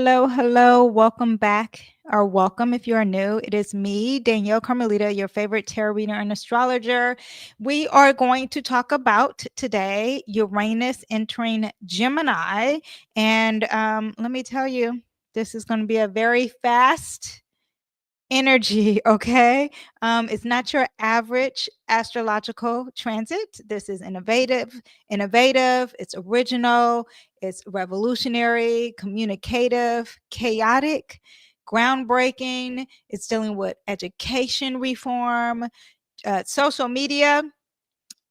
Hello, hello. Welcome back, or welcome if you are new. It is me, Danyell Carmelita, your favorite tarot reader and astrologer. We are going to talk about today Uranus entering Gemini. And let me tell you, this is going to be a very fast energy. Okay, it's not your average astrological transit. This is innovative, it's original, it's revolutionary, communicative, chaotic, groundbreaking. It's dealing with education reform, social media.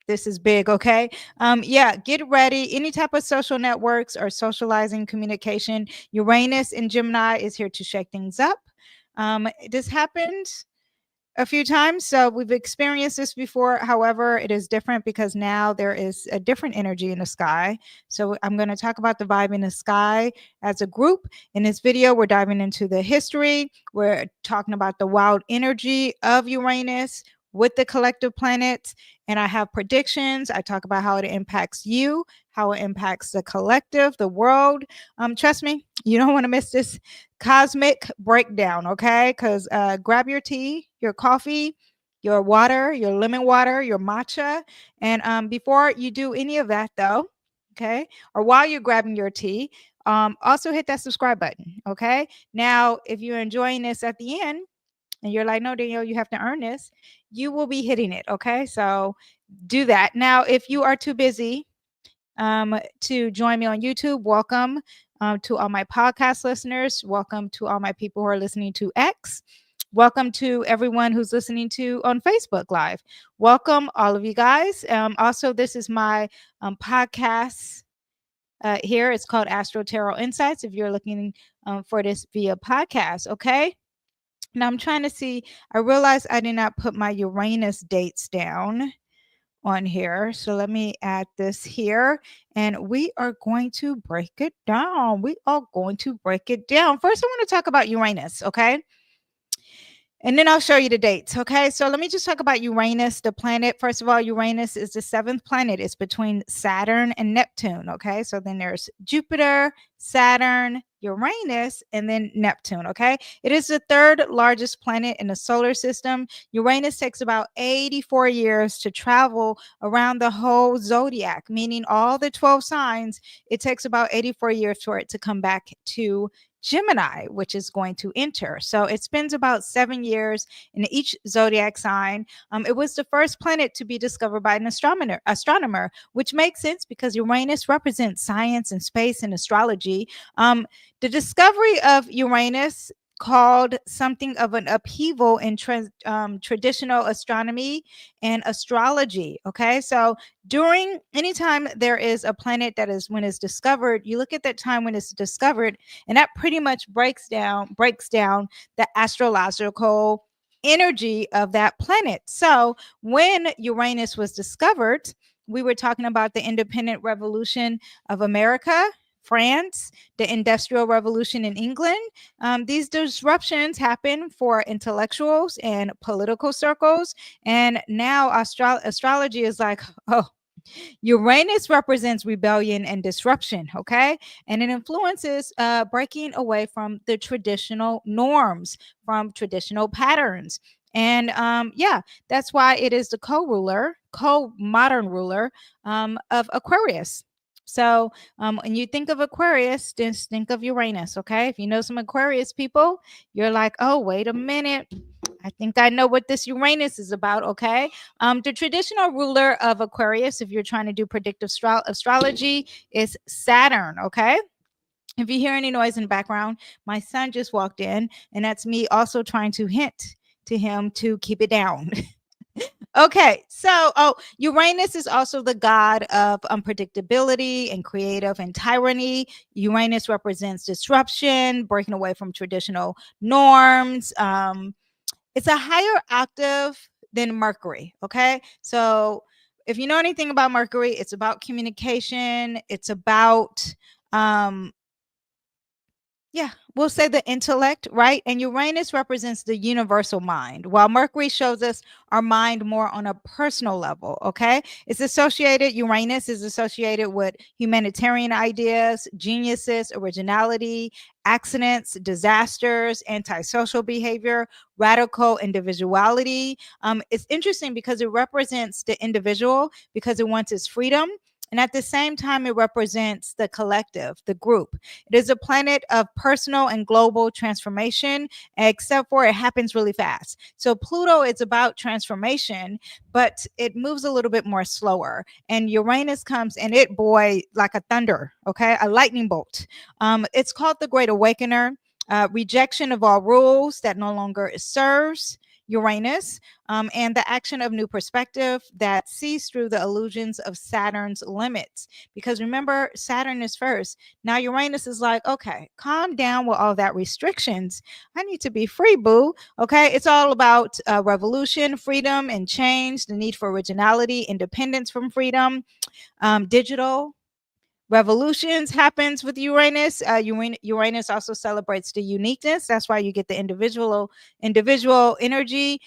This is big. Okay, yeah, get ready. Any type of social networks or socializing communication, Uranus in Gemini is here to shake things up. This happened a few times, so we've experienced this before. However, it is different because now there is a different energy in the sky. So I'm going to talk about the vibe in the sky as a group. In this video, we're diving into the history. We're talking about the wild energy of Uranus with the collective planets, and I have predictions. I talk about how it impacts you, how it impacts the collective, the world. Trust me, you don't want to miss this cosmic breakdown. Okay, because grab your tea, your coffee, your water, your lemon water, your matcha. And before you do any of that, though, okay, or while you're grabbing your tea, also hit that subscribe button. Okay, now if you're enjoying this at the end and you're like, no, Danielle, you have to earn this, you will be hitting it. Okay, so do that. Now, if you are too busy to join me on YouTube, welcome. To all my podcast listeners, welcome to all my people who are listening to X. Welcome to everyone who's listening to on Facebook Live. Welcome, all of you guys. Also, this is my podcast here. It's called Astro Tarot Insights if you're looking for this via podcast. Okay. Now, I'm trying to see. I realized I did not put my Uranus dates down on here. So let me add this here and we are going to break it down. We are going to break it down. First, I want to talk about Uranus, okay? And then I'll show you the dates. Okay. So let me just talk about Uranus, the planet. First of all, Uranus is the seventh planet. It's between Saturn and Neptune. Okay. So then there's Jupiter, Saturn, Uranus, and then Neptune. Okay. It is the third largest planet in the solar system. Uranus takes about 84 years to travel around the whole zodiac, meaning all the 12 signs. It takes about 84 years for it to come back to Gemini, which is going to enter. So it spends about 7 years in each zodiac sign. It was the first planet to be discovered by an astronomer, which makes sense because Uranus represents science and space and astrology. The discovery of Uranus called something of an upheaval in traditional astronomy and astrology. Okay, so during anytime there is a planet that is when it's discovered, you look at that time when it's discovered, and that pretty much breaks down the astrological energy of that planet. So when Uranus was discovered, we were talking about the independent revolution of America, France, the Industrial Revolution in England. These disruptions happen for intellectuals and political circles. And now astrology is like, oh, Uranus represents rebellion and disruption, okay? And it influences breaking away from the traditional norms, from traditional patterns. And yeah, that's why it is the co-modern ruler of Aquarius. So when you think of Aquarius, just think of Uranus, okay? If you know some Aquarius people, you're like, oh, wait a minute. I think I know what this Uranus is about, okay? The traditional ruler of Aquarius, if you're trying to do predictive astrology, is Saturn, okay? If you hear any noise in the background, my son just walked in, and that's me also trying to hint to him to keep it down. Okay, so Uranus is also the god of unpredictability and creative and tyranny. Uranus represents disruption, breaking away from traditional norms. It's a higher octave than Mercury. Okay, so if you know anything about Mercury, it's about communication. It's about Yeah, we'll say the intellect, right? And Uranus represents the universal mind, while Mercury shows us our mind more on a personal level. Okay. Uranus is associated with humanitarian ideas, geniuses, originality, accidents, disasters, antisocial behavior, radical individuality. It's interesting because it represents the individual because it wants its freedom. And at the same time, it represents the collective, the group. It is a planet of personal and global transformation, except for it happens really fast. So Pluto is about transformation, but it moves a little bit more slower. And Uranus comes and it, boy, like a thunder, okay, a lightning bolt. It's called the Great Awakener. Rejection of all rules that no longer serves Uranus, and the action of new perspective that sees through the illusions of Saturn's limits. Because remember, Saturn is first. Now Uranus is like, okay, calm down with all that restrictions. I need to be free, boo. Okay, it's all about revolution, freedom, and change. The need for originality, independence from freedom, digital revolutions happens with Uranus. Uranus also celebrates the uniqueness. That's why you get the individual energy,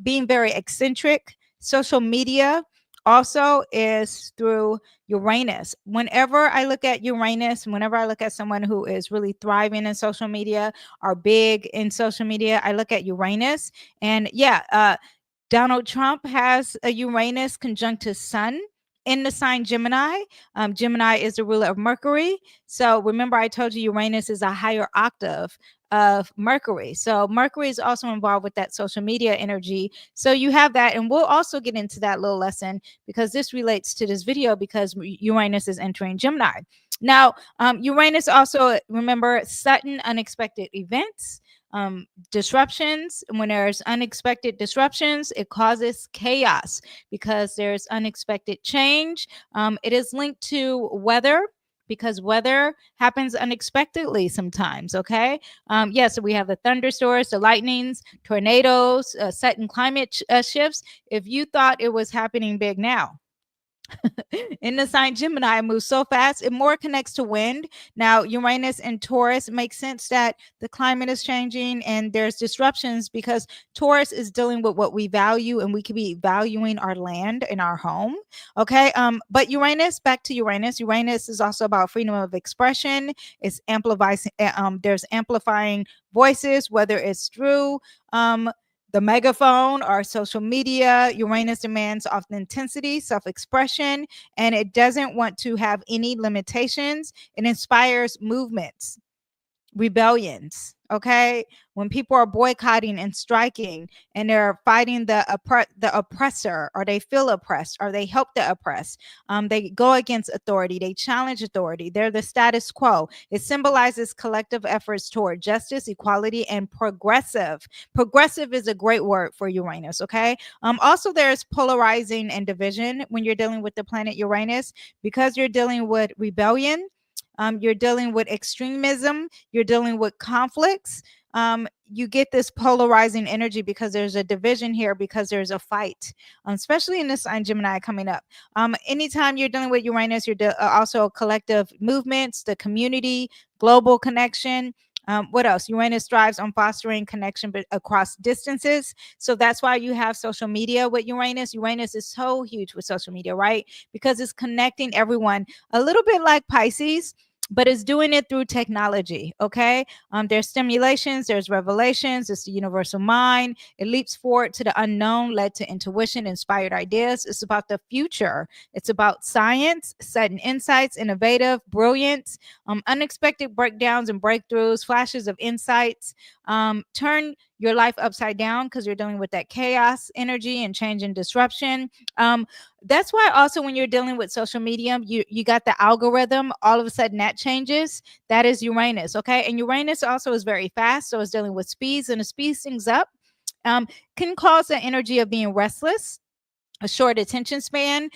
being very eccentric. Social media also is through Uranus. Whenever I look at Uranus, whenever I look at someone who is really thriving in social media or big in social media, I look at Uranus. And yeah, Donald Trump has a Uranus conjunct his sun in the sign Gemini. Gemini is the ruler of Mercury. So remember, I told you Uranus is a higher octave of Mercury. So Mercury is also involved with that social media energy. So you have that. And we'll also get into that little lesson because this relates to this video because Uranus is entering Gemini. Now, Uranus also, remember, sudden unexpected events. Disruptions. When there's unexpected disruptions, it causes chaos because there's unexpected change. It is linked to weather because weather happens unexpectedly sometimes. Okay. So we have the thunderstorms, the lightnings, tornadoes, sudden climate shifts. If you thought it was happening big now, in the sign Gemini, it moves so fast. It more connects to wind. Now, Uranus and Taurus makes sense that the climate is changing and there's disruptions because Taurus is dealing with what we value, and we could be valuing our land and our home. Okay. But Uranus, back to Uranus. Uranus is also about freedom of expression. It's amplifying. There's amplifying voices, whether it's through the megaphone or social media. Uranus demands authenticity, self expression, and it doesn't want to have any limitations. It inspires movements, rebellions. Okay, when people are boycotting and striking and they're fighting the oppressor, or they feel oppressed, or they help the oppressed, they go against authority, they challenge authority, they're the status quo. It symbolizes collective efforts toward justice, equality, and progressive is a great word for Uranus. Okay, also there's polarizing and division when you're dealing with the planet Uranus, because you're dealing with rebellion. You're dealing with extremism, you're dealing with conflicts. You get this polarizing energy because there's a division here, because there's a fight, especially in the sign Gemini coming up. Anytime you're dealing with Uranus, you're also collective movements, the community, global connection. What else? Uranus thrives on fostering connection across distances. So that's why you have social media with Uranus. Uranus is so huge with social media, right? Because it's connecting everyone, a little bit like Pisces, but it's doing it through technology. Okay. There's stimulations, there's revelations, it's the universal mind. It leaps forward to the unknown, led to intuition, inspired ideas. It's about the future. It's about science, sudden insights, innovative, brilliance, unexpected breakdowns and breakthroughs, flashes of insights. Turn your life upside down because you're dealing with that chaos energy and change and disruption. That's why also when you're dealing with social media, you got the algorithm, all of a sudden that changes. That is Uranus. Okay. And Uranus also is very fast, so it's dealing with speeds, and it speeds things up. Can cause the energy of being restless, a short attention span,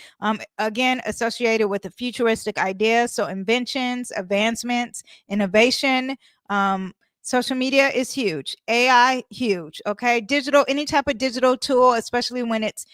again associated with the futuristic ideas, so inventions, advancements, innovation, Social media is huge. AI, huge. Okay. Digital, any type of digital tool, especially when it's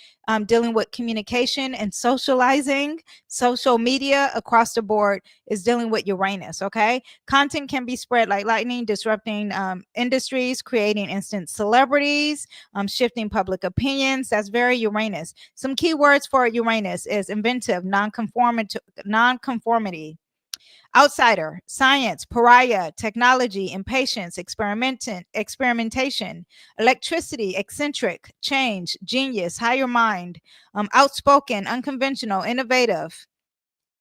dealing with communication and socializing, social media across the board is dealing with Uranus. Okay. Content can be spread like lightning, disrupting industries, creating instant celebrities, shifting public opinions. That's very Uranus. Some key words for Uranus is inventive, nonconformity, outsider, science, pariah, technology, impatience, experimentation, electricity, eccentric, change, genius, higher mind, outspoken, unconventional, innovative,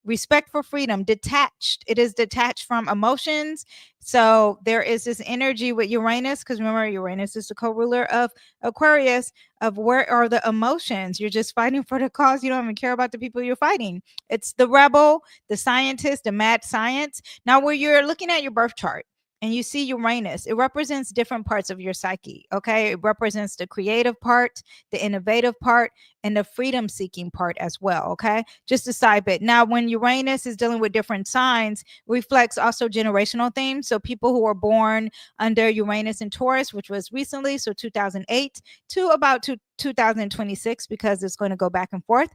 respect for freedom, detached. It is detached from emotions. So there is this energy with Uranus, because remember, Uranus is the co-ruler of Aquarius, of where are the emotions? You're just fighting for the cause. You don't even care about the people you're fighting. It's the rebel, the scientist, the mad science. Now, where you're looking at your birth chart and you see Uranus, it represents different parts of your psyche. Okay. It represents the creative part, the innovative part, and the freedom seeking part as well. Okay. Just a side bit. Now, when Uranus is dealing with different signs, reflects also generational themes. So people who were born under Uranus and Taurus, which was recently, so 2008 to about 2026, because it's going to go back and forth.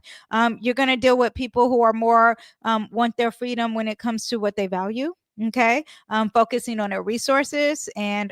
You're going to deal with people who are more want their freedom when it comes to what they value. Okay. Focusing on their resources and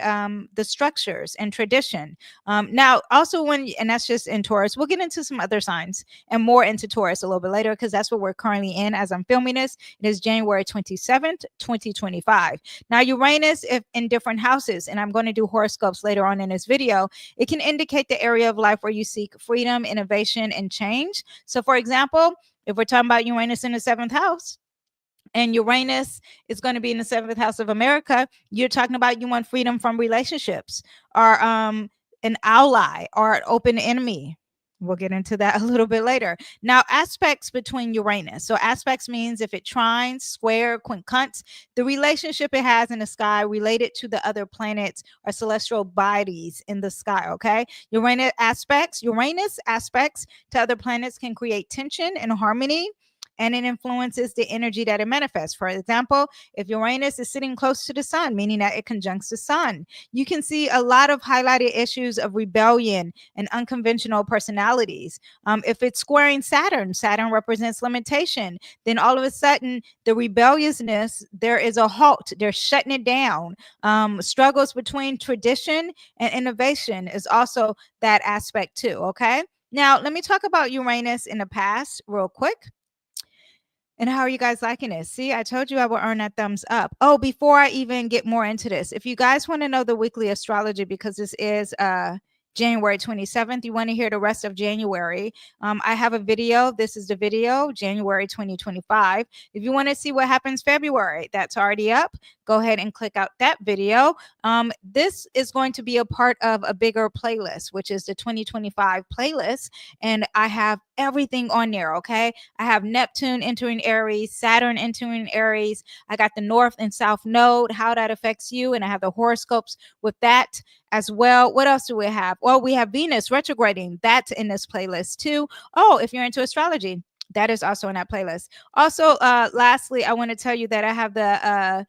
the structures and tradition. Now, also and that's just in Taurus. We'll get into some other signs and more into Taurus a little bit later, because that's what we're currently in as I'm filming this. It is January 27th, 2025. Now, Uranus, if in different houses, and I'm going to do horoscopes later on in this video, it can indicate the area of life where you seek freedom, innovation, and change. So, for example, if we're talking about Uranus in the 7th house, and Uranus is going to be in the 7th house of America, you're talking about you want freedom from relationships, or an ally, or an open enemy. We'll get into that a little bit later. Now, aspects between Uranus. So aspects means if it trines, square, quincunx, the relationship it has in the sky related to the other planets or celestial bodies in the sky. Okay. Uranus aspects to other planets can create tension and harmony, and it influences the energy that it manifests. For example, if Uranus is sitting close to the sun, meaning that it conjuncts the sun, you can see a lot of highlighted issues of rebellion and unconventional personalities. If it's squaring Saturn, Saturn represents limitation, then all of a sudden the rebelliousness, there is a halt. They're shutting it down. Struggles between tradition and innovation is also that aspect too. Okay. Now, let me talk about Uranus in the past real quick. And how are you guys liking this? See, I told you I will earn that thumbs up. Oh, before I even get more into this, if you guys want to know the weekly astrology, because this is January 27th, you want to hear the rest of January, I have a video. This is the video, January 2025. If you want to see what happens February, that's already up. Go ahead and click out that video. This is going to be a part of a bigger playlist, which is the 2025 playlist. And I have everything on there. Okay. I have Neptune entering Aries, Saturn entering Aries. I got the North and South node, how that affects you. And I have the horoscopes with that as well. What else do we have? Well, we have Venus retrograding. That's in this playlist too. Oh, if you're into astrology, that is also in that playlist. Also, lastly, I want to tell you that I have the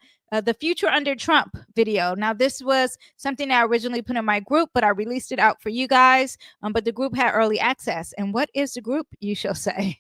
Future Under Trump video. Now, this was something that I originally put in my group, but I released it out for you guys. But the group had early access. And what is the group, you shall say?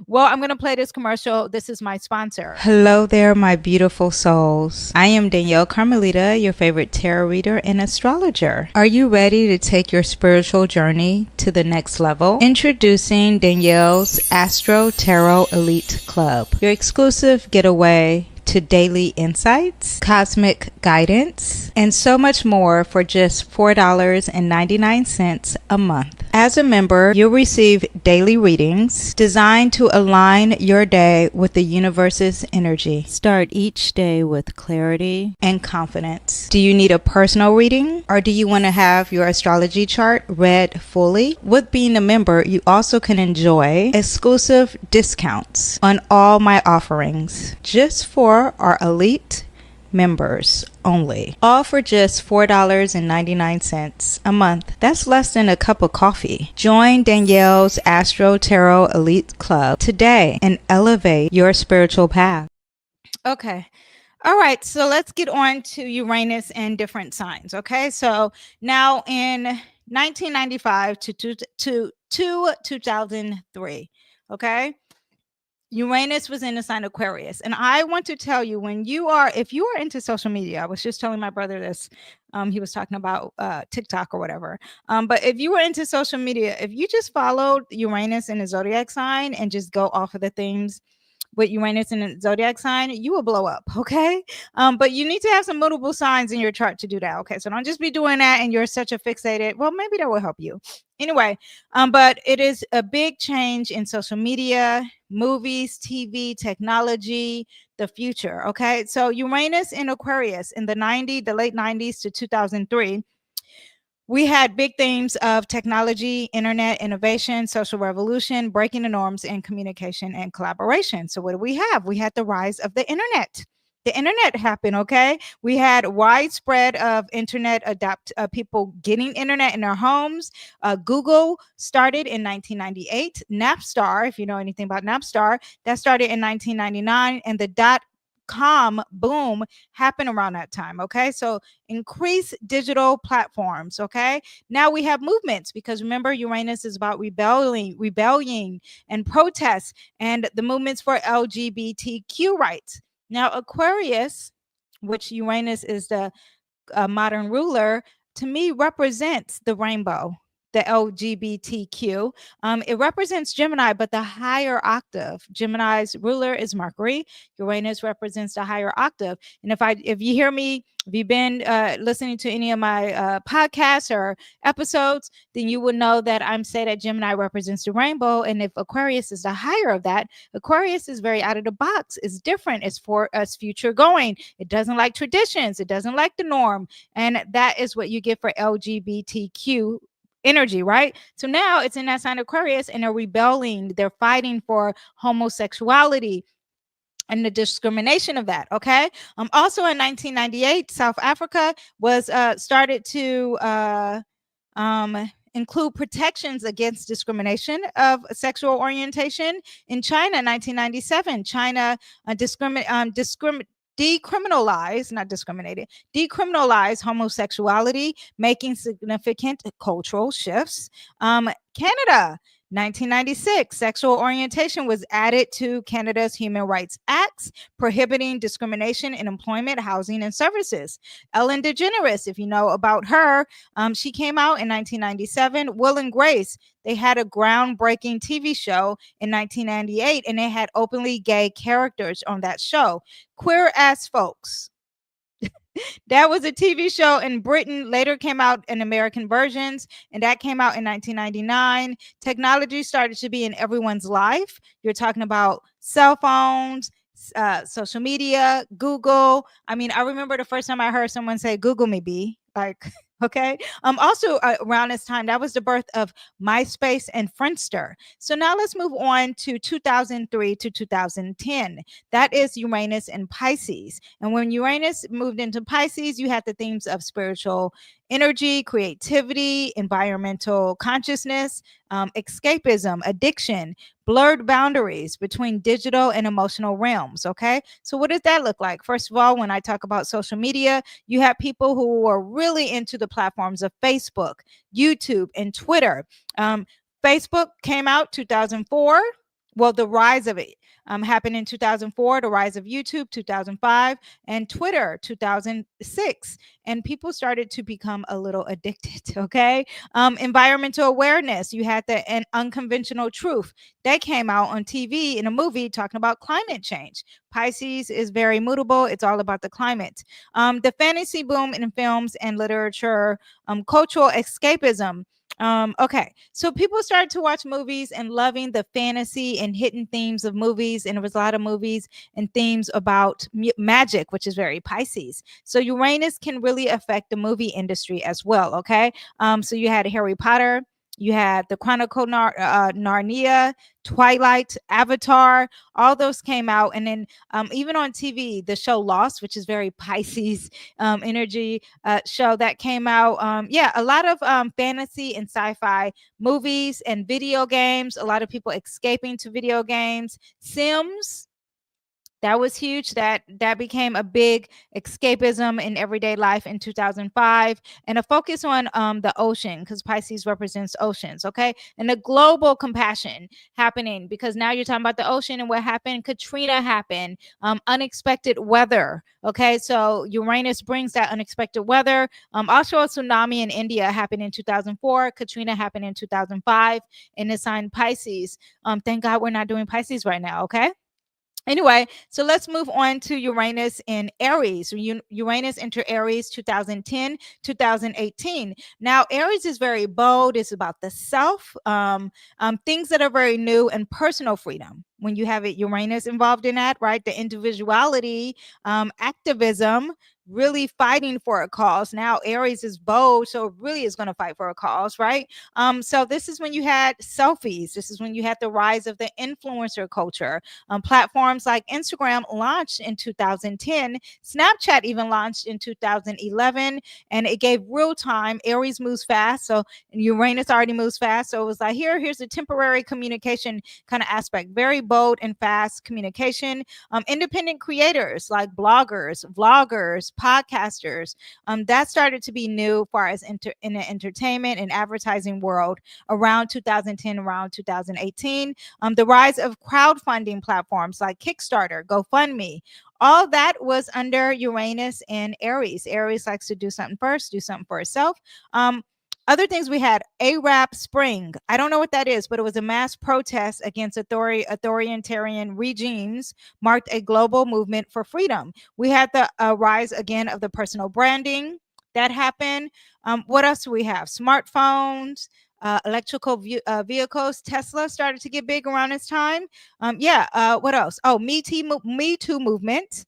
Well, I'm going to play this commercial. This is my sponsor. Hello there, my beautiful souls. I am Danyell Carmelita, your favorite tarot reader and astrologer. Are you ready to take your spiritual journey to the next level? Introducing Danyell's Astro Tarot Elite Club, your exclusive getaway to daily insights, cosmic guidance, and so much more for just $4.99 a month. As a member, you'll receive daily readings designed to align your day with the universe's energy. Start each day with clarity and confidence. Do you need a personal reading, or do you want to have your astrology chart read fully? With being a member, you also can enjoy exclusive discounts on all my offerings, just for our elite members only, all for just $4.99 a month. That's less than a cup of coffee. Join Danyell's Astro Tarot Elite Club today and elevate your spiritual path. Okay. All right, so let's get on to Uranus and different signs. Okay, so now in 1995 to 2003, okay, Uranus was in the sign Aquarius. And I want to tell you, if you are into social media, I was just telling my brother this. He was talking about TikTok or whatever. But if you were into social media, if you just followed Uranus in the zodiac sign and just go off of the things with Uranus in the zodiac sign, you will blow up. Okay. But you need to have some multiple signs in your chart to do that. Okay. So don't just be doing that and you're such a fixated. Well, maybe that will help you. Anyway, but it is a big change in social media, movies, TV, technology, the future. Okay. So Uranus in Aquarius in the late 90s to 2003, we had big themes of technology, internet innovation, social revolution, breaking the norms in communication and collaboration. So what do we have? We had the rise of the internet. The internet happened, okay? We had widespread of internet people getting internet in their homes. Google started in 1998. Napstar, if you know anything about Napstar, that started in 1999, and the dot-com boom happened around that time, okay? So increase digital platforms, okay? Now we have movements, because remember, Uranus is about rebellion and protests, and the movements for LGBTQ rights. Now Aquarius, which Uranus is the modern ruler, to me represents the rainbow, the LGBTQ. It represents Gemini, but the higher octave. Gemini's ruler is Mercury. Uranus represents the higher octave. And if you hear me, if you've been listening to any of my podcasts or episodes, then you will know that I'm saying that Gemini represents the rainbow. And if Aquarius is the higher of that, Aquarius is very out of the box. It's different. It's for us future going. It doesn't like traditions. It doesn't like the norm. And that is what you get for LGBTQ energy, right? So now it's in that sign Aquarius, and they're rebelling. They're fighting for homosexuality and the discrimination of that. Okay. Also in 1998, South Africa was started to include protections against discrimination of sexual orientation. In China, 1997, China decriminalized homosexuality, making significant cultural shifts. Canada, 1996, sexual orientation was added to Canada's Human Rights Acts, prohibiting discrimination in employment, housing, and services. Ellen DeGeneres, if you know about her, she came out in 1997. Will and Grace, they had a groundbreaking TV show in 1998, and they had openly gay characters on that show. Queer as Folks. That was a TV show in Britain, later came out in American versions, and that came out in 1999. Technology started to be in everyone's life. You're talking about cell phones, social media, Google. I mean, I remember the first time I heard someone say, Google me, B. Like, okay. Also around this time, that was the birth of MySpace and Friendster. So now let's move on to 2003 to 2010. That is Uranus and Pisces. And when Uranus moved into Pisces, you had the themes of spiritual energy, creativity, environmental consciousness, escapism, addiction, blurred boundaries between digital and emotional realms. Okay. So what does that look like? First of all, when I talk about social media, you have people who are really into the platforms of Facebook, YouTube, and Twitter. Facebook came out 2004. Well, the rise of it happened in 2004, the rise of YouTube 2005, and Twitter 2006. And people started to become a little addicted, okay? Environmental awareness, you had the unconventional truth. That came out on TV in a movie talking about climate change. Pisces is very mutable. It's all about the climate. The fantasy boom in films and literature, cultural escapism. Okay, so people started to watch movies and loving the fantasy and hidden themes of movies, and there was a lot of movies and themes about magic, which is very Pisces. So Uranus can really affect the movie industry as well. Okay, so you had Harry Potter, you had the Chronicle Narnia, Twilight, Avatar, all those came out. And then even on TV, the show Lost, which is very Pisces energy show that came out. Yeah, a lot of fantasy and sci-fi movies and video games, a lot of people escaping to video games. Sims, That was huge. That became a big escapism in everyday life in 2005, and a focus on the ocean, because Pisces represents oceans. Okay, and the global compassion happening, because now you're talking about the ocean and what happened. Katrina happened, unexpected weather. Okay, so Uranus brings that unexpected weather. Also, a tsunami in India happened in 2004. Katrina happened in 2005 in the sign Pisces. Thank God we're not doing Pisces right now. Okay. Anyway, so let's move on to Uranus in Aries. Uranus entered Aries 2010, 2018. Now, Aries is very bold. It's about the self, things that are very new and personal freedom. When you have it, Uranus involved in that, right? The individuality, activism, really fighting for a cause. Now, Aries is bold, so it really is going to fight for a cause, right? So this is when you had selfies. This is when you had the rise of the influencer culture. Platforms like Instagram launched in 2010. Snapchat even launched in 2011, and it gave real time. Aries moves fast, so Uranus already moves fast. So it was like, here's a temporary communication kind of aspect. Very bold and fast communication. Independent creators like bloggers, vloggers, podcasters. That started to be new as far as in the entertainment and advertising world around 2010, around 2018. The rise of crowdfunding platforms like Kickstarter, GoFundMe, all that was under Uranus and Aries. Aries likes to do something first, do something for itself. Other things we had Arab Spring. I don't know what that is, but it was a mass protest against authoritarian regimes, marked a global movement for freedom. We had the rise again of the personal branding that happened. What else do we have? Smartphones, electrical vehicles. Tesla started to get big around this time. What else? Oh, Me Too movement,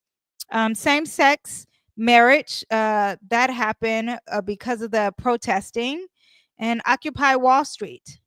same sex marriage. That happened because of the protesting, and Occupy Wall Street.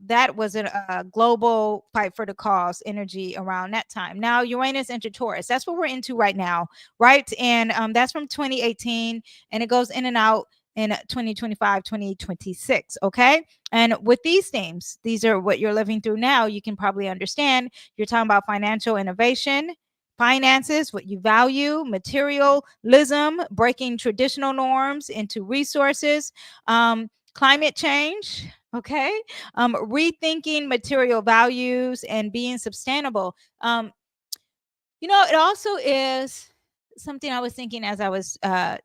That was a global fight for the cause energy around that time. Now, Uranus entered Taurus. That's what we're into right now, right? And that's from 2018, and it goes in and out in 2025, 2026. Okay. And with these themes, these are what you're living through now. You can probably understand. You're talking about financial innovation, finances, what you value, materialism, breaking traditional norms into resources, climate change. Okay. Rethinking material values and being sustainable. It also is something I was thinking as I was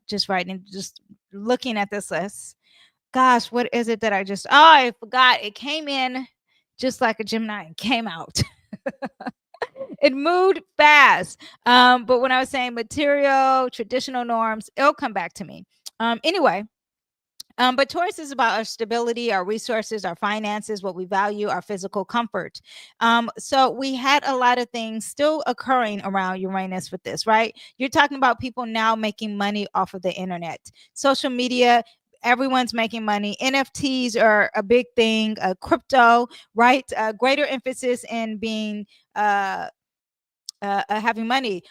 just writing, just looking at this list. Gosh, what is it that I forgot. It came in just like a Gemini and came out. It moved fast. But when I was saying material, traditional norms, it'll come back to me. Anyway, but Taurus is about our stability, our resources, our finances, what we value, our physical comfort. So we had a lot of things still occurring around Uranus with this, right? You're talking about people now making money off of the internet, social media. Everyone's making money. NFTs are a big thing. Crypto, right? Greater emphasis in being having money.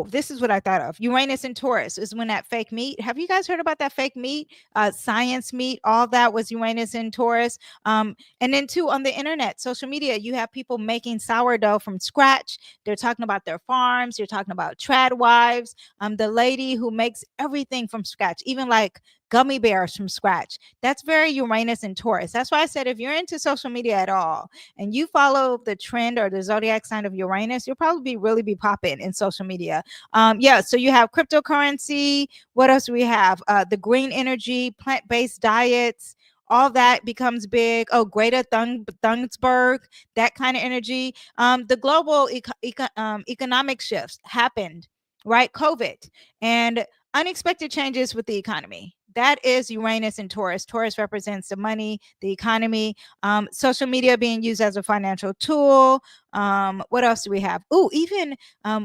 This is what I thought of. Uranus and Taurus is when that fake meat. Have you guys heard about that fake meat? Science meat, all that was Uranus and Taurus. And then too, on the internet, social media, you have people making sourdough from scratch. They're talking about their farms. You're talking about trad wives. The lady who makes everything from scratch, even like gummy bears from scratch. That's very Uranus and Taurus. That's why I said if you're into social media at all and you follow the trend or the zodiac sign of Uranus, you'll probably really be popping in social media. So you have cryptocurrency. What else do we have? The green energy, plant-based diets. All that becomes big. Oh, Greta Thunberg, that kind of energy. The global economic shifts happened, right? COVID and unexpected changes with the economy. That is Uranus and Taurus. Taurus represents the money, the economy, social media being used as a financial tool. What else do we have? Oh, even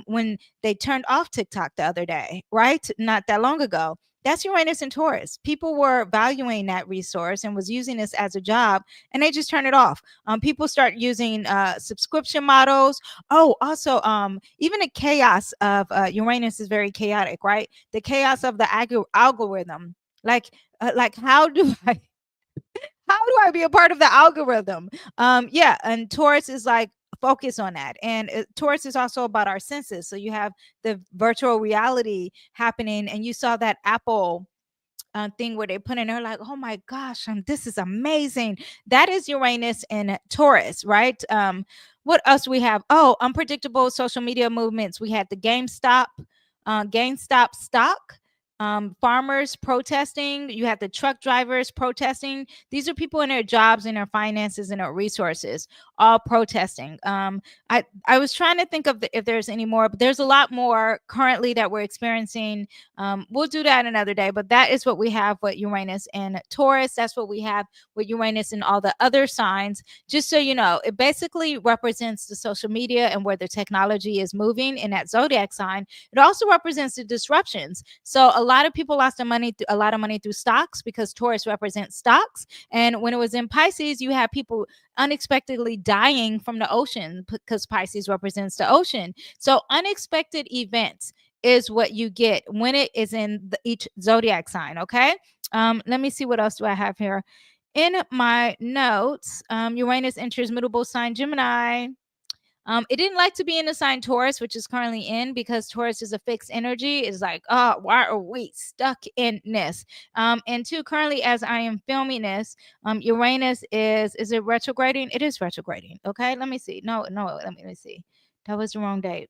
when they turned off TikTok the other day, right? Not that long ago. That's Uranus and Taurus. People were valuing that resource and was using this as a job, and they just turned it off. People start using subscription models. Oh, also, even the chaos of Uranus is very chaotic, right? The chaos of the algorithm. Like how do I be a part of the algorithm? And Taurus is like focus on that. And Taurus is also about our senses. So you have the virtual reality happening, and you saw that Apple thing where they put in there like, oh my gosh, this is amazing. That is Uranus and Taurus, right? What else we have? Oh, unpredictable social media movements. We had the GameStop stock. Farmers protesting. You had the truck drivers protesting. These are people in their jobs and their finances and their resources, all protesting. I was trying to think of if there's any more, but there's a lot more currently that we're experiencing. We'll do that another day, but that is what we have with Uranus and Taurus. That's what we have with Uranus and all the other signs. Just so you know, it basically represents the social media and where the technology is moving in that zodiac sign. It also represents the disruptions. So a lot of people lost a lot of money through stocks because Taurus represents stocks. And when it was in Pisces, you had people unexpectedly dying from the ocean because Pisces represents the ocean. So unexpected events is what you get when it is in each zodiac sign. Okay. Let me see, what else do I have here in my notes. Uranus enters mutable sign Gemini. It didn't like to be in the sign Taurus, which is currently in, because Taurus is a fixed energy. It's like, oh, why are we stuck in this? And two, currently, as I am filming this, Uranus is it retrograding? It is retrograding. Okay, let me see. No, let me see. That was the wrong date.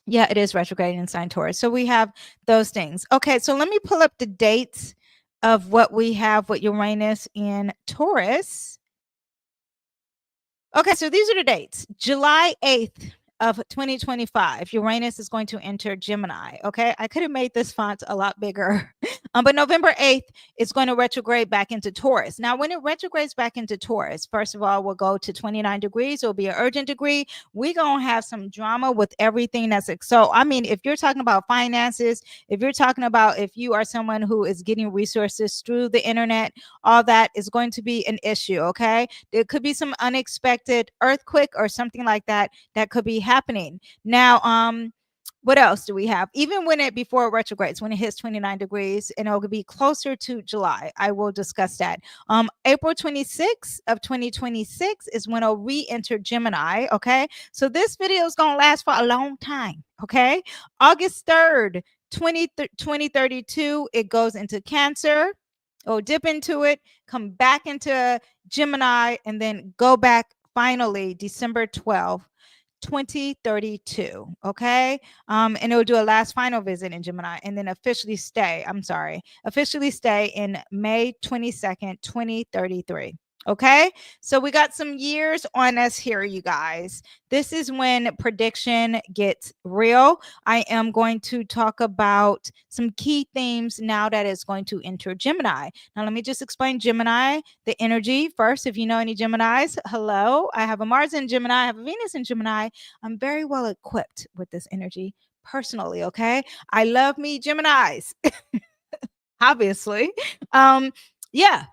Yeah, it is retrograding in sign Taurus. So we have those things. Okay, so let me pull up the dates of what we have with Uranus in Taurus. Okay, so these are the dates. July 8th of 2025, Uranus is going to enter Gemini. Okay, I could have made this font a lot bigger, but November 8th, it's going to retrograde back into Taurus. Now, when it retrogrades back into Taurus, first of all, we'll go to 29 degrees. It'll be an urgent degree. We're going to have some drama with everything that's so. I mean, if you're talking about finances, if you're talking about if you are someone who is getting resources through the internet, all that is going to be an issue. Okay, there could be some unexpected earthquake or something like that that could be happening. Now, what else do we have? Even when before it retrogrades, when it hits 29 degrees, and it'll be closer to July. I will discuss that. April 26th of 2026 is when it'll re-enter Gemini. Okay, so this video is gonna last for a long time. Okay, August 3rd, 2032, it goes into Cancer. It'll dip into it, come back into Gemini, and then go back finally December 12th, 2032. Okay. And it'll do a last final visit in Gemini and then officially stay in May 22nd, 2033. Okay, so we got some years on us here, you guys. This is when prediction gets real. I am going to talk about some key themes now that it's going to enter Gemini. Now, let me just explain Gemini, the energy first. If you know any Geminis, hello. I have a Mars in Gemini. I have a Venus in Gemini. I'm very well equipped with this energy personally, okay? I love me Geminis, obviously. Yeah.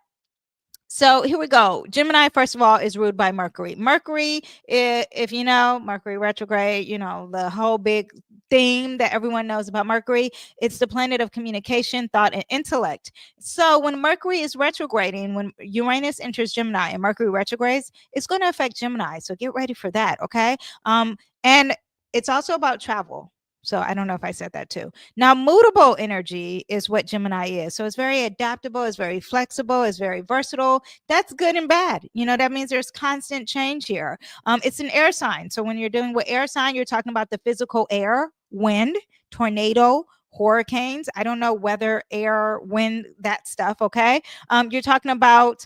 So here we go. Gemini, first of all, is ruled by Mercury. Mercury, if you know, Mercury retrograde, you know, the whole big theme that everyone knows about Mercury. It's the planet of communication, thought, and intellect. So when Mercury is retrograding, when Uranus enters Gemini and Mercury retrogrades, it's going to affect Gemini. So get ready for that, okay? And it's also about travel. So I don't know if I said that too. Now, mutable energy is what Gemini is. So it's very adaptable, it's very flexible, it's very versatile. That's good and bad. You know, that means there's constant change here. It's an air sign. So when you're dealing with air sign, you're talking about the physical air, wind, tornado, hurricanes. I don't know weather, air, wind, that stuff. Okay. You're talking about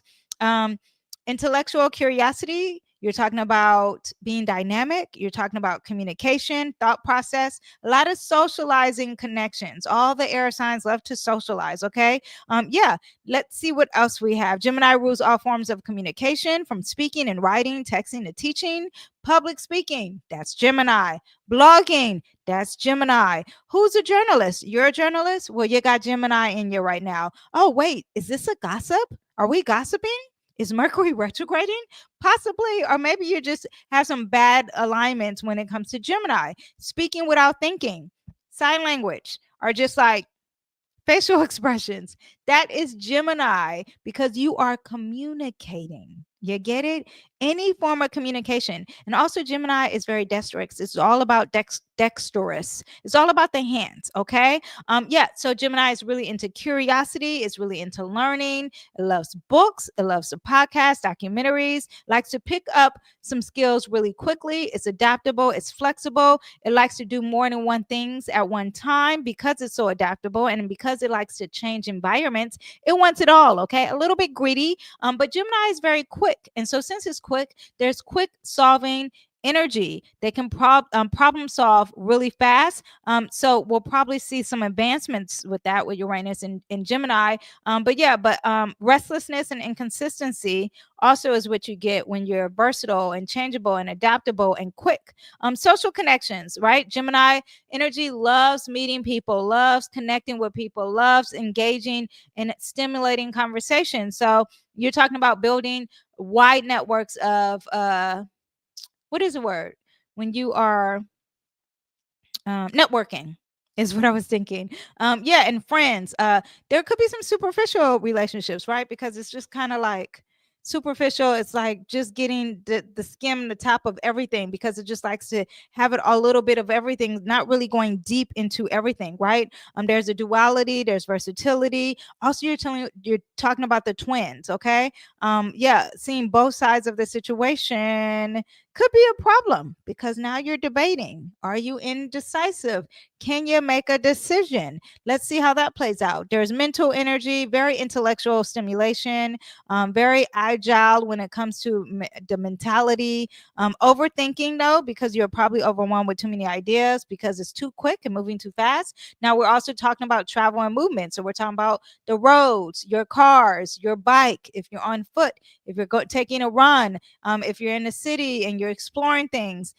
intellectual curiosity. You're talking about being dynamic. You're talking about communication, thought process, a lot of socializing connections. All the air signs love to socialize. Okay. Yeah. Let's see what else we have. Gemini rules all forms of communication, from speaking and writing, texting to teaching. Public speaking, that's Gemini. Blogging, that's Gemini. Who's a journalist? You're a journalist? Well, you got Gemini in you right now. Oh, wait, is this a gossip? Are we gossiping? Is Mercury retrograding? Possibly, or maybe you just have some bad alignments when it comes to Gemini. Speaking without thinking, sign language, or just like facial expressions. That is Gemini, because you are communicating. You get it? any form of communication. And also Gemini is very dexterous. It's all about dexterous. It's all about the hands. Okay. Yeah. So Gemini is really into curiosity. It's really into learning. It loves books. It loves the podcast, documentaries, likes to pick up some skills really quickly. It's adaptable. It's flexible. It likes to do more than one things at one time because it's so adaptable and because it likes to change environments. It wants it all. Okay. A little bit greedy. But Gemini is very quick. And so since it's quick, there's quick solving energy. They can problem solve really fast. So we'll probably see some advancements with that with Uranus and Gemini. But restlessness and inconsistency also is what you get when you're versatile and changeable and adaptable and quick. Social connections, right? Gemini energy loves meeting people, loves connecting with people, loves engaging in stimulating conversation. So you're talking about building wide networks of what is the word when you are networking is what I was thinking. Yeah, and friends. There could be some superficial relationships, right? Because it's just kind of like superficial. It's like just getting the skim, the top of everything, because it just likes to have it a little bit of everything, not really going deep into everything, right? There's a duality, there's versatility. Also, you're talking about the twins, okay? Yeah, seeing both sides of the situation could be a problem because now you're debating. Are you indecisive? Can you make a decision? Let's see how that plays out. There's mental energy, very intellectual stimulation, very agile when it comes to the mentality. Overthinking, though, because you're probably overwhelmed with too many ideas because it's too quick and moving too fast. Now, we're also talking about travel and movement. So, we're talking about the roads, your cars, your bike, if you're on foot, if you're taking a run, if you're in the city and you're exploring things.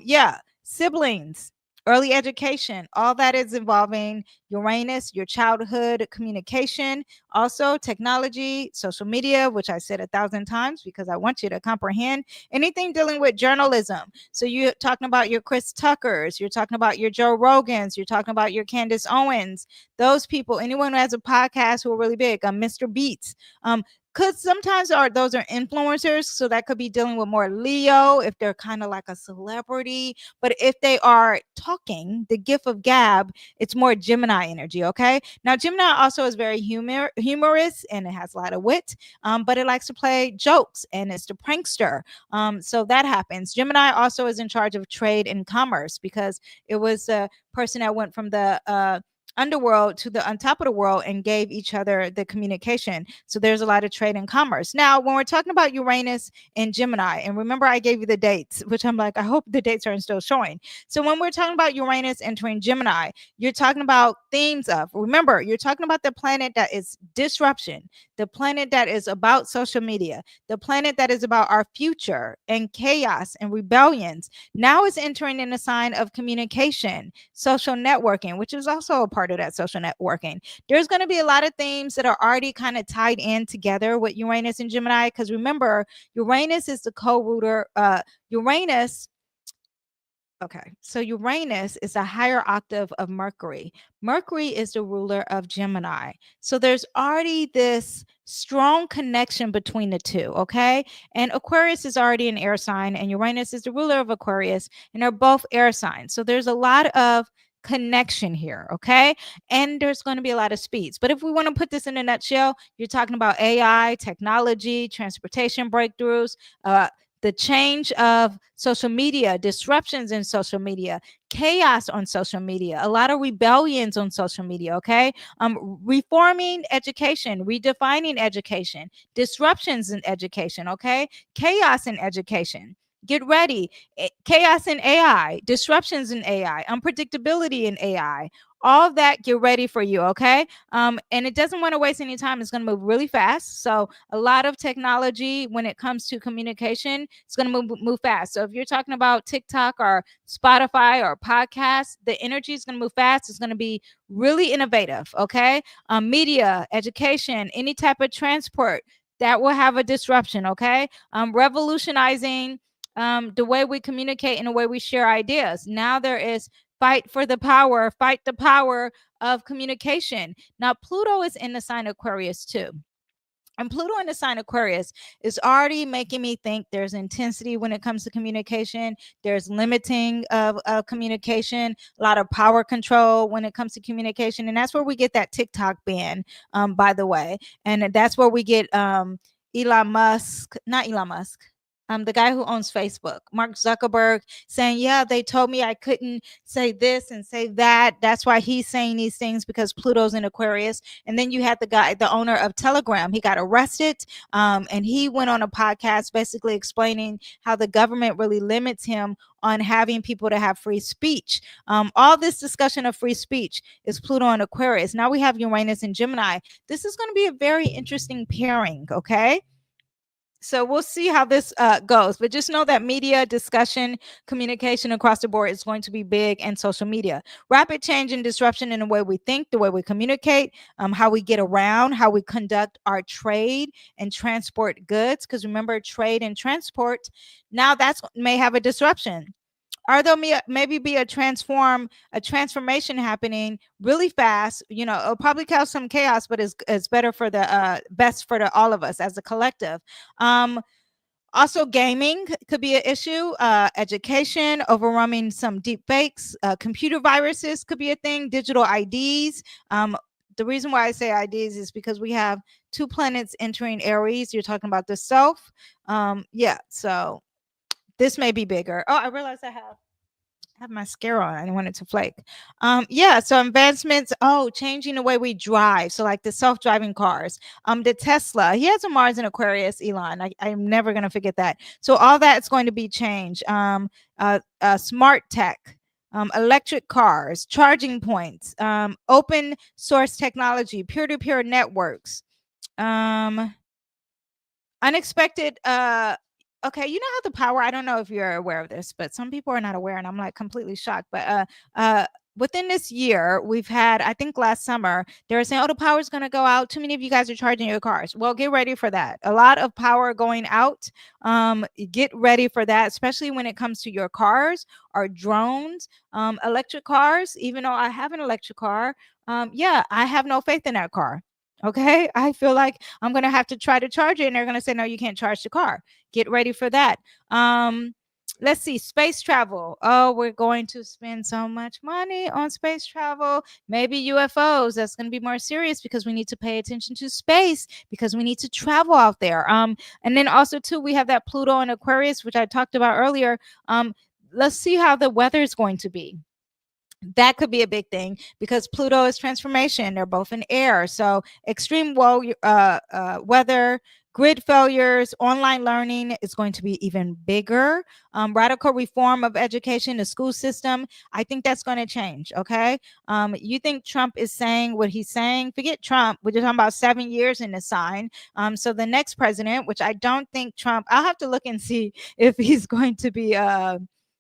Yeah, siblings, early education, all that is involving Uranus, your childhood communication, also technology, social media, which I said 1,000 times because I want you to comprehend anything dealing with journalism. So you're talking about your Chris Tuckers, you're talking about your Joe Rogans, you're talking about your Candace Owens, those people, anyone who has a podcast who are really big, Mr. Beats, because sometimes those are influencers, so that could be dealing with more Leo if they're kind of like a celebrity. But if they are talking, the gift of gab, it's more Gemini energy. Okay. Now Gemini also is very humorous and it has a lot of wit, but it likes to play jokes and it's the prankster. So that happens. Gemini also is in charge of trade and commerce because it was a person that went from the underworld to the on top of the world and gave each other the communication. So there's a lot of trade and commerce. Now, when we're talking about Uranus and Gemini, and remember I gave you the dates, which I'm like, I hope the dates are still showing. So when we're talking about Uranus entering Gemini, you're talking about themes of, remember, you're talking about the planet that is disruption, the planet that is about social media, the planet that is about our future and chaos and rebellions. Now is entering in a sign of communication, social networking, which is also a part of that social networking. There's going to be a lot of themes that are already kind of tied in together with Uranus and Gemini, because remember, Uranus is the co-ruler. Uranus Okay, so Uranus is a higher octave of Mercury. Mercury is the ruler of Gemini. So there's already this strong connection between the two, okay? And Aquarius is already an air sign, and Uranus is the ruler of Aquarius, and they're both air signs. So there's a lot of connection here, okay? And there's going to be a lot of speeds. But if we want to put this in a nutshell, you're talking about AI, technology, transportation breakthroughs, the change of social media, disruptions in social media, chaos on social media, a lot of rebellions on social media, okay? Reforming education, redefining education, disruptions in education, okay? Chaos in education. Get ready. Chaos in AI, disruptions in AI, unpredictability in AI. All of that, get ready for you, okay? And it doesn't want to waste any time. It's going to move really fast. So a lot of technology when it comes to communication, it's going to move fast. So if you're talking about TikTok or Spotify or podcasts, the energy is going to move fast. It's going to be really innovative, okay? Media, education, any type of transport, that will have a disruption, okay? Revolutionizing the way we communicate and the way we share ideas. Now there is fight the power of communication. Now Pluto is in the sign Aquarius too. And Pluto in the sign Aquarius is already making me think there's intensity when it comes to communication. There's limiting of communication, a lot of power control when it comes to communication. And that's where we get that TikTok ban, by the way. And that's where we get Elon Musk, not Elon Musk, the guy who owns Facebook, Mark Zuckerberg, saying, yeah, they told me I couldn't say this and say that. That's why he's saying these things, because Pluto's in Aquarius. And then you had the guy, the owner of Telegram, he got arrested. And he went on a podcast basically explaining how the government really limits him on having people to have free speech. All this discussion of free speech is Pluto and Aquarius. Now we have Uranus and Gemini. This is going to be a very interesting pairing, okay? So we'll see how this goes, but just know that media discussion, communication across the board is going to be big, and social media. Rapid change and disruption in the way we think, the way we communicate, how we get around, how we conduct our trade and transport goods. Because remember, trade and transport, now that's may have a disruption. Or there'll maybe be a transformation happening really fast. It'll probably cause some chaos, but it's better for the best for all of us as a collective. Also, gaming could be an issue. Education, overrunning some deep fakes, computer viruses could be a thing. Digital IDs. The reason why I say IDs is because we have 2 planets entering Aries. You're talking about the self. Yeah, so this may be bigger. Oh, I realize I have mascara on. I didn't want it to flake. Yeah, so advancements, changing the way we drive. So like the self-driving cars. The Tesla, he has a Mars in Aquarius, Elon. I'm never gonna forget that. So all that's going to be changed. Smart tech. Electric cars, charging points, open source technology, peer-to-peer networks, unexpected okay, you know how the power, I don't know if you're aware of this, but some people are not aware, and I'm like completely shocked. But within this year, we've had, I think last summer, they were saying, oh, the power's going to go out. Too many of you guys are charging your cars. Well, get ready for that. A lot of power going out. Get ready for that, especially when it comes to your cars or drones, electric cars. Even though I have an electric car, yeah, I have no faith in that car. Okay, I feel like I'm gonna have to try to charge it, and they're gonna say, no, you can't charge the car. Get ready for that. Let's see, space travel. Oh, we're going to spend so much money on space travel. Maybe UFOs. That's going to be more serious, because we need to pay attention to space, because we need to travel out there. And then also too, we have that Pluto and Aquarius, which I talked about earlier. Let's see how the weather is going to be. That could be a big thing, because Pluto is transformation. They're both in air. So extreme weather, grid failures, online learning is going to be even bigger. Radical reform of education, the school system. I think that's going to change. Okay. You think Trump is saying what he's saying? Forget Trump. We're talking about 7 years in the sign. So the next president, which I don't think Trump, I'll have to look and see if he's going to be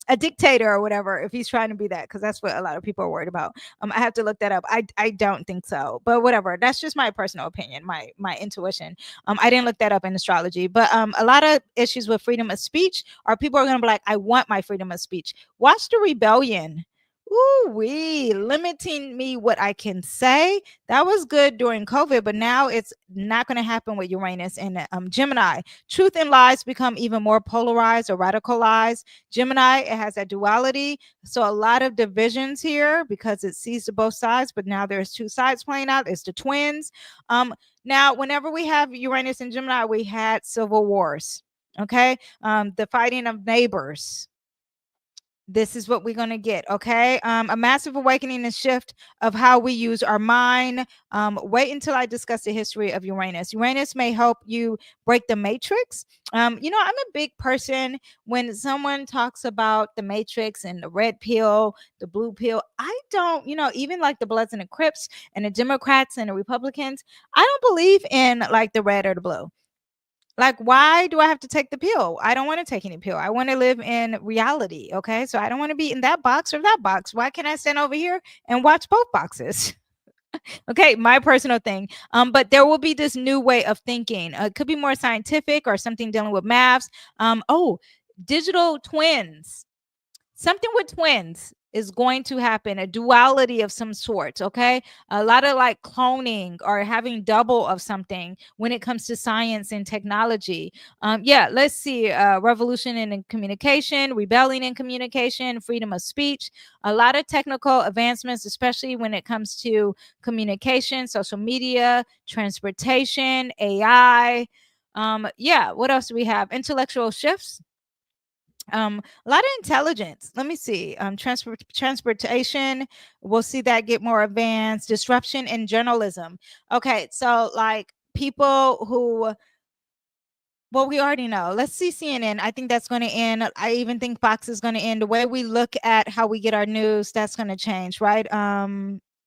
a dictator or whatever, if he's trying to be that, because that's what a lot of people are worried about. I have to look that up. I don't think so, but whatever. That's just my personal opinion, my intuition. I didn't look that up in astrology, but a lot of issues with freedom of speech are people are going to be like, I want my freedom of speech. Watch the rebellion. Ooh-wee, limiting me what I can say. That was good during COVID, but now it's not going to happen with Uranus and Gemini. Truth and lies become even more polarized or radicalized. Gemini, it has a duality. So a lot of divisions here, because it sees to both sides, but now there's 2 sides playing out. It's the twins. Now, whenever we have Uranus and Gemini, we had civil wars. Okay. The fighting of neighbors. This is what we're going to get. Okay. A massive awakening and shift of how we use our mind. Wait until I discuss the history of Uranus. Uranus may help you break the matrix. I'm a big person when someone talks about the matrix and the red pill, the blue pill. I don't, even like the Bloods and the Crips and the Democrats and the Republicans, I don't believe in like the red or the blue. Like, why do I have to take the pill? I don't want to take any pill. I want to live in reality. Okay. So I don't want to be in that box or that box. Why can't I stand over here and watch both boxes? Okay. My personal thing. But there will be this new way of thinking. It could be more scientific or something dealing with maths. Digital twins. something with twins is going to happen, a duality of some sort. Okay, a lot of like cloning or having double of something when it comes to science and technology. Yeah, let's see. Revolution in communication, rebelling in communication, freedom of speech, a lot of technical advancements, especially when it comes to communication, social media, transportation, AI. Yeah, what else do we have? Intellectual shifts, a lot of intelligence. Let me see. Transportation, we'll see that get more advanced. Disruption in journalism. Okay, so like people who, well, we already know. Let's see CNN. I think that's going to end. I even think Fox is going to end. The way we look at how we get our news, that's going to change, right?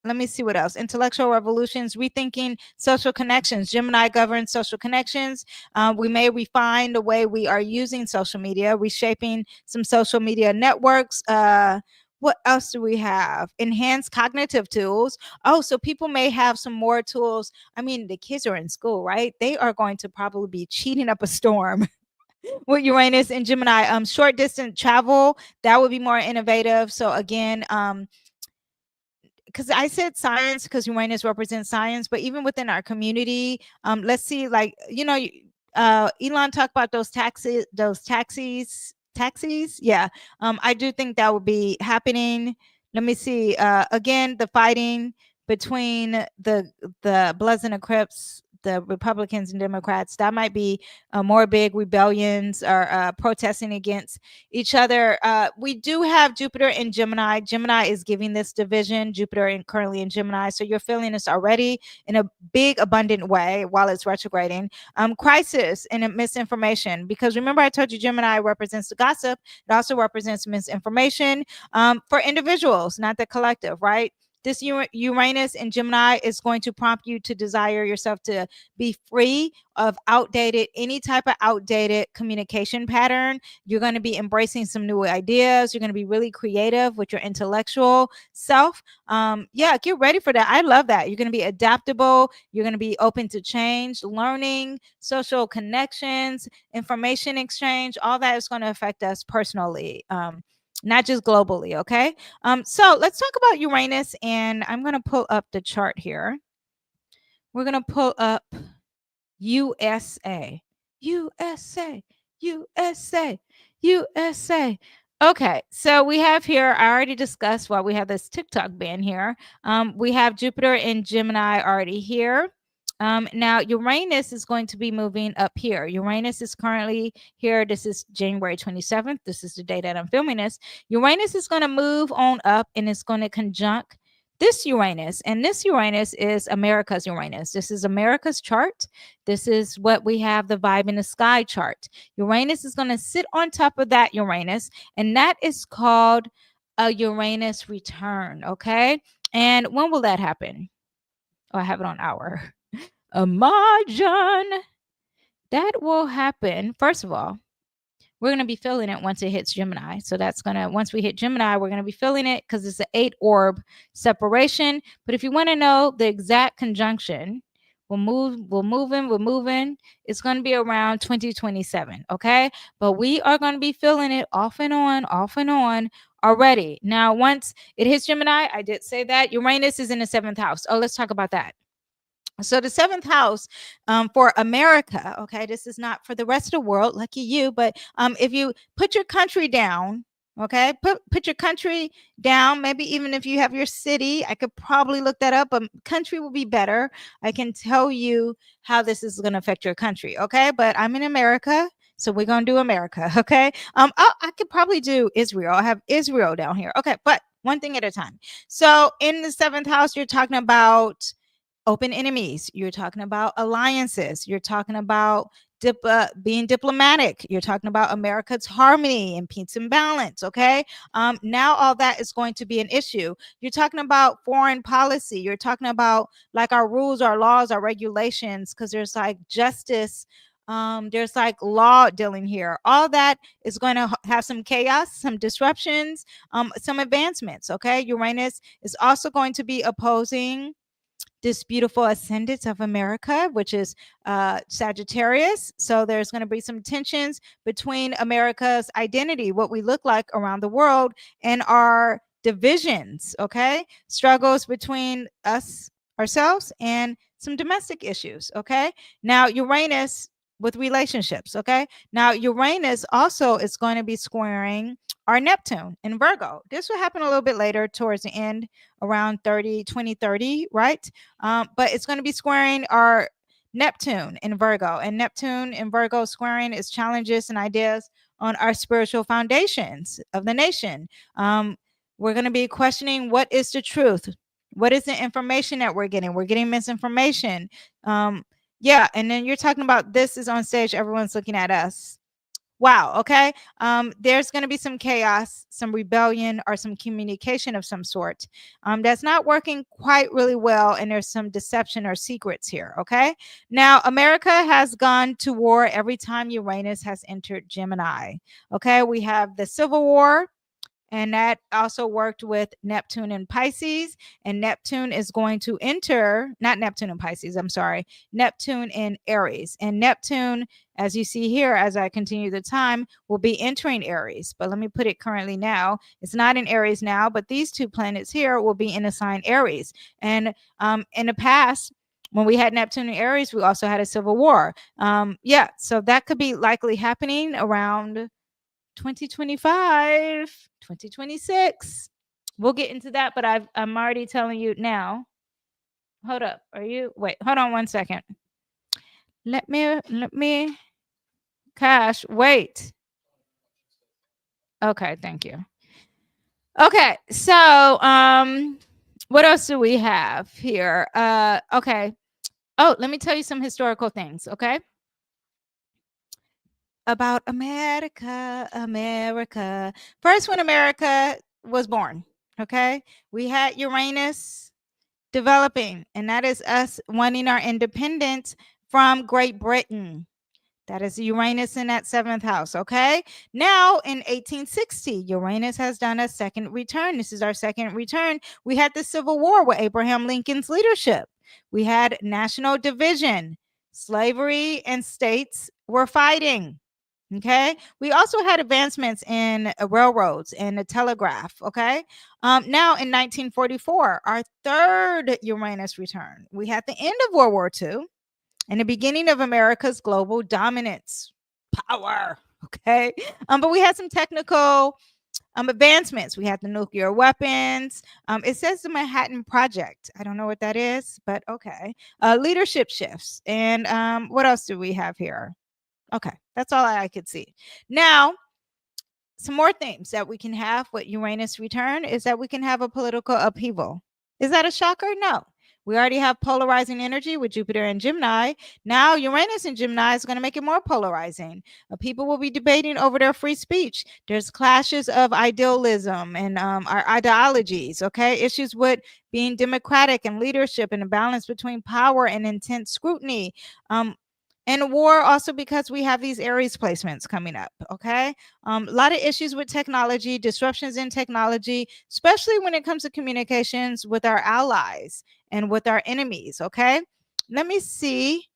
Let me see what else. Intellectual revolutions, rethinking social connections. Gemini governs social connections. We may refine the way we are using social media, reshaping some social media networks. What else do we have? Enhanced cognitive tools. Oh, so people may have some more tools. I mean, the kids are in school, right? They are going to probably be cheating up a storm with Uranus and Gemini. Short distance travel, that would be more innovative. So again, because I said science because Uranus represents science, but even within our community, let's see, like, Elon talked about those taxis. Yeah. I do think that would be happening. Let me see. Again, the fighting between the Bloods and the Crips, the Republicans and Democrats, that might be more big rebellions or protesting against each other. We do have Jupiter in Gemini. Gemini is giving this division, Jupiter currently in Gemini. So you're feeling this already in a big, abundant way while it's retrograding. Crisis and misinformation, because remember I told you Gemini represents the gossip. It also represents misinformation for individuals, not the collective, right? This Uranus in Gemini is going to prompt you to desire yourself to be free of any type of outdated communication pattern. You're going to be embracing some new ideas. You're going to be really creative with your intellectual self. Yeah, get ready for that. I love that. You're going to be adaptable. You're going to be open to change, learning, social connections, information exchange. All that is going to affect us personally. Not just globally, okay? So let's talk about Uranus, and I'm going to pull up the chart here. We're going to pull up USA, USA, USA, USA. Okay, so we have here, I already discussed why we have this TikTok ban here. We have Jupiter in Gemini already here. Now Uranus is going to be moving up here. Uranus is currently here. This is January 27th. This is the day that I'm filming this. Uranus is going to move on up and it's going to conjunct this Uranus. And this Uranus is America's Uranus. This is America's chart. This is what we have, the vibe in the sky chart. Uranus is going to sit on top of that Uranus, and that is called a Uranus return. Okay. And when will that happen? Oh, I have it on hour. Imagine that will happen. First of all, we're going to be feeling it once it hits Gemini. So that's going to, once we hit Gemini, we're going to be feeling it because it's an 8 orb separation. But if you want to know the exact conjunction, we're moving. It's going to be around 2027. Okay. But we are going to be feeling it off and on already. Now, once it hits Gemini, I did say that Uranus is in the 7th house. Oh, let's talk about that. So the 7th house for America, okay, this is not for the rest of the world, lucky you, but if you put your country down, okay, put your country down, maybe even if you have your city, I could probably look that up, but country will be better. I can tell you how this is going to affect your country, okay, but I'm in America. So we're going to do America, okay? I could probably do Israel. I have Israel down here. Okay, but one thing at a time. So in the 7th house, you're talking about open enemies. You're talking about alliances. You're talking about being diplomatic. You're talking about America's harmony and peace and balance. Okay. Now all that is going to be an issue. You're talking about foreign policy. You're talking about like our rules, our laws, our regulations, because there's like justice. There's like law dealing here. All that is going to have some chaos, some disruptions, some advancements. Okay. Uranus is also going to be opposing this beautiful ascendant of America, which is Sagittarius. So there's going to be some tensions between America's identity, what we look like around the world, and our divisions, okay? Struggles between us, ourselves, and some domestic issues, okay? Now, Uranus with relationships, okay? Now, Uranus also is going to be squaring our Neptune in Virgo. This will happen a little bit later towards the end, around 2030, right? But it's going to be squaring our Neptune in Virgo. And Neptune in Virgo squaring is challenges and ideas on our spiritual foundations of the nation. We're going to be questioning what is the truth? What is the information that we're getting? We're getting misinformation. Yeah, and then you're talking about this is on stage, everyone's looking at us. Wow, okay. There's going to be some chaos, some rebellion, or some communication of some sort that's not working quite really well, and there's some deception or secrets here, okay? Now, America has gone to war every time Uranus has entered Gemini, okay? We have the Civil War, and that also worked with Neptune and Pisces. And Neptune is going to enter, not Neptune and Pisces, I'm sorry, Neptune in Aries. And Neptune, as you see here, as I continue the time, will be entering Aries. But let me put it currently now. It's not in Aries now, but these two planets here will be in the sign Aries. And in the past, when we had Neptune in Aries, we also had a civil war. Yeah, so that could be likely happening around 2025, 2026. We'll get into that, but I'm already telling you now. Hold up. Wait, hold on one second. Let me Cash, wait. Okay, thank you. Okay, so what else do we have here? Okay. Oh, let me tell you some historical things, okay? About America. First, when America was born, okay, we had Uranus developing, and that is us wanting our independence from Great Britain. That is Uranus in that seventh house, okay? Now, in 1860, Uranus has done a second return. This is our second return. We had the Civil War with Abraham Lincoln's leadership. We had national division. Slavery and states were fighting. Okay. We also had advancements in railroads and the telegraph. Okay. Now in 1944, our third Uranus return, we had the end of World War II and the beginning of America's global dominance power. Okay. But we had some technical advancements. We had the nuclear weapons. It says the Manhattan Project. I don't know what that is, but okay. Leadership shifts. And what else do we have here? Okay, that's all I could see. Now, some more things that we can have with Uranus return is that we can have a political upheaval. Is that a shocker? No. We already have polarizing energy with Jupiter and Gemini. Now, Uranus and Gemini is going to make it more polarizing. People will be debating over their free speech. There's clashes of idealism and our ideologies, okay? Issues with being democratic and leadership and a balance between power and intense scrutiny. And war also because we have these Aries placements coming up, okay? A lot of issues with technology, disruptions in technology, especially when it comes to communications with our allies and with our enemies, okay? Let me see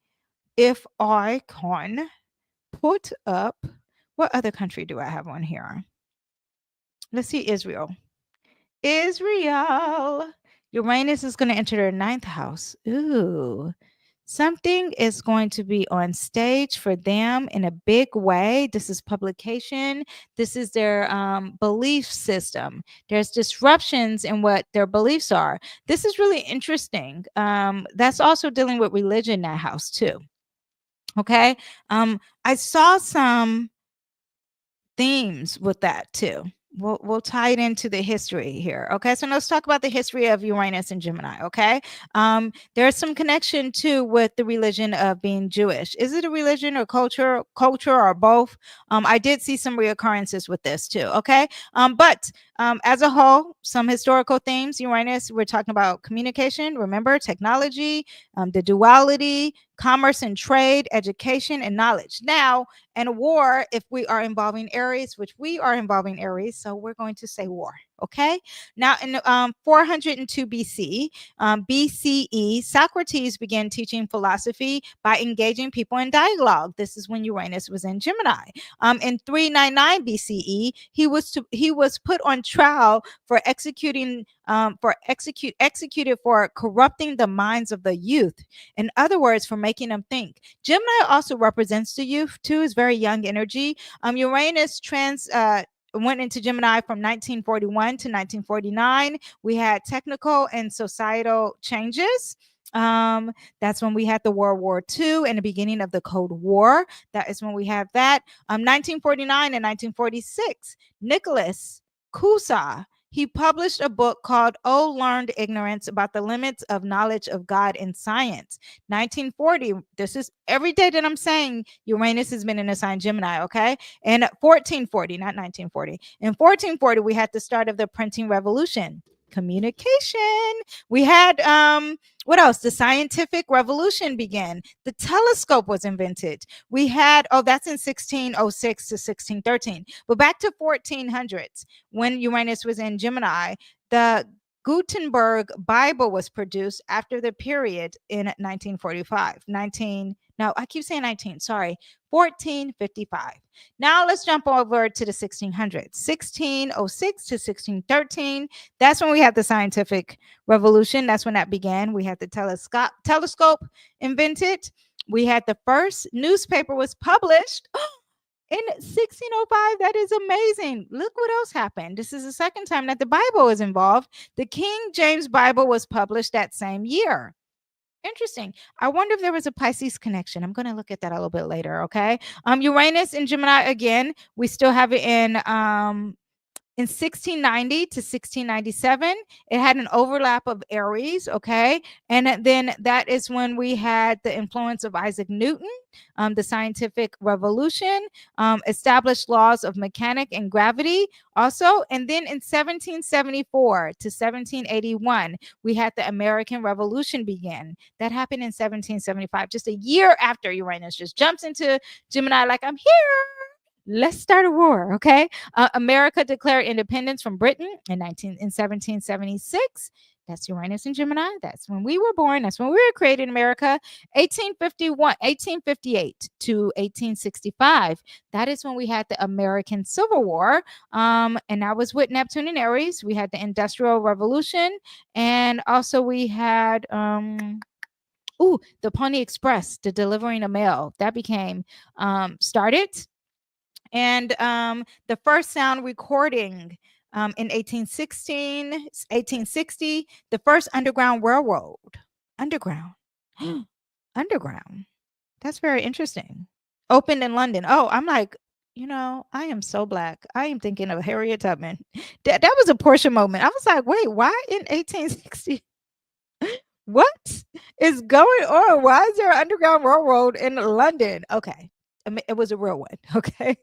if I can put up, what other country do I have on here? Let's see, Israel. Uranus is going to enter their ninth house. Ooh. Something is going to be on stage for them in a big way. This is publication. This is their belief system. There's disruptions in what their beliefs are. This is really interesting. That's also dealing with religion in that house too. Okay. I saw some themes with that too. We'll tie it into the history here. Okay, so let's talk about the history of Uranus and Gemini. Okay, there's some connection too with the religion of being Jewish. Is it a religion or culture or both? I did see some reoccurrences with this too. Okay, but as a whole, some historical themes. Uranus, we're talking about communication. Remember, technology, the duality, commerce and trade, education and knowledge. Now, and war, if we are involving Aries, which we are involving Aries, so we're going to say war. Okay. Now, in 402 BCE, Socrates began teaching philosophy by engaging people in dialogue. This is when Uranus was in Gemini. In 399 BCE, he was put on trial for executed for corrupting the minds of the youth. In other words, for making them think. Gemini also represents the youth too. Is very young energy. Uranus went into Gemini from 1941 to 1949. We had technical and societal changes. That's when we had the World War II and the beginning of the Cold War. That is when we have that. 1949 and 1946, Nicholas Cusa, he published a book called Oh Learned Ignorance about the limits of knowledge of God and science. 1940, this is every day that I'm saying Uranus has been in a sign Gemini, okay? And 1440, not 1940. In 1440, we had the start of the printing revolution. Communication. We had what else? The scientific revolution began. The telescope was invented. We had, that's in 1606 to 1613. But back to 1400s, when Uranus was in Gemini, the Gutenberg Bible was produced after the period in 1945. 1455. Now let's jump over to the 1600s. 1606 to 1613. That's when we had the scientific revolution. That's when that began. We had the telescope invented. We had the first newspaper was published in 1605. That is amazing. Look what else happened. This is the second time that the Bible is involved. The King James Bible was published that same year. Interesting. I wonder if there was a Pisces connection. I'm going to look at that a little bit later. Okay. Uranus in Gemini again. We still have it in 1690 to 1697, it had an overlap of Aries, okay? And then that is when we had the influence of Isaac Newton, the scientific revolution, established laws of mechanics and gravity also. And then in 1774 to 1781, we had the American Revolution begin. That happened in 1775, just a year after Uranus just jumps into Gemini like, I'm here. Let's start a war, okay? America declared independence from Britain in 1776. That's Uranus and Gemini. That's when we were born. That's when we were created in America. 1858 to 1865. That is when we had the American Civil War. And that was with Neptune and Aries. We had the Industrial Revolution. And also we had the Pony Express, the delivering of mail. That became started. And the first sound recording in 1860, the first underground railroad. Underground. That's very interesting. Opened in London. Oh, I'm like, I am so black. I am thinking of Harriet Tubman. That was a Portia moment. I was like, wait, why in 1860? What is going on? Why is there an underground railroad in London? Okay. It was a real one. Okay.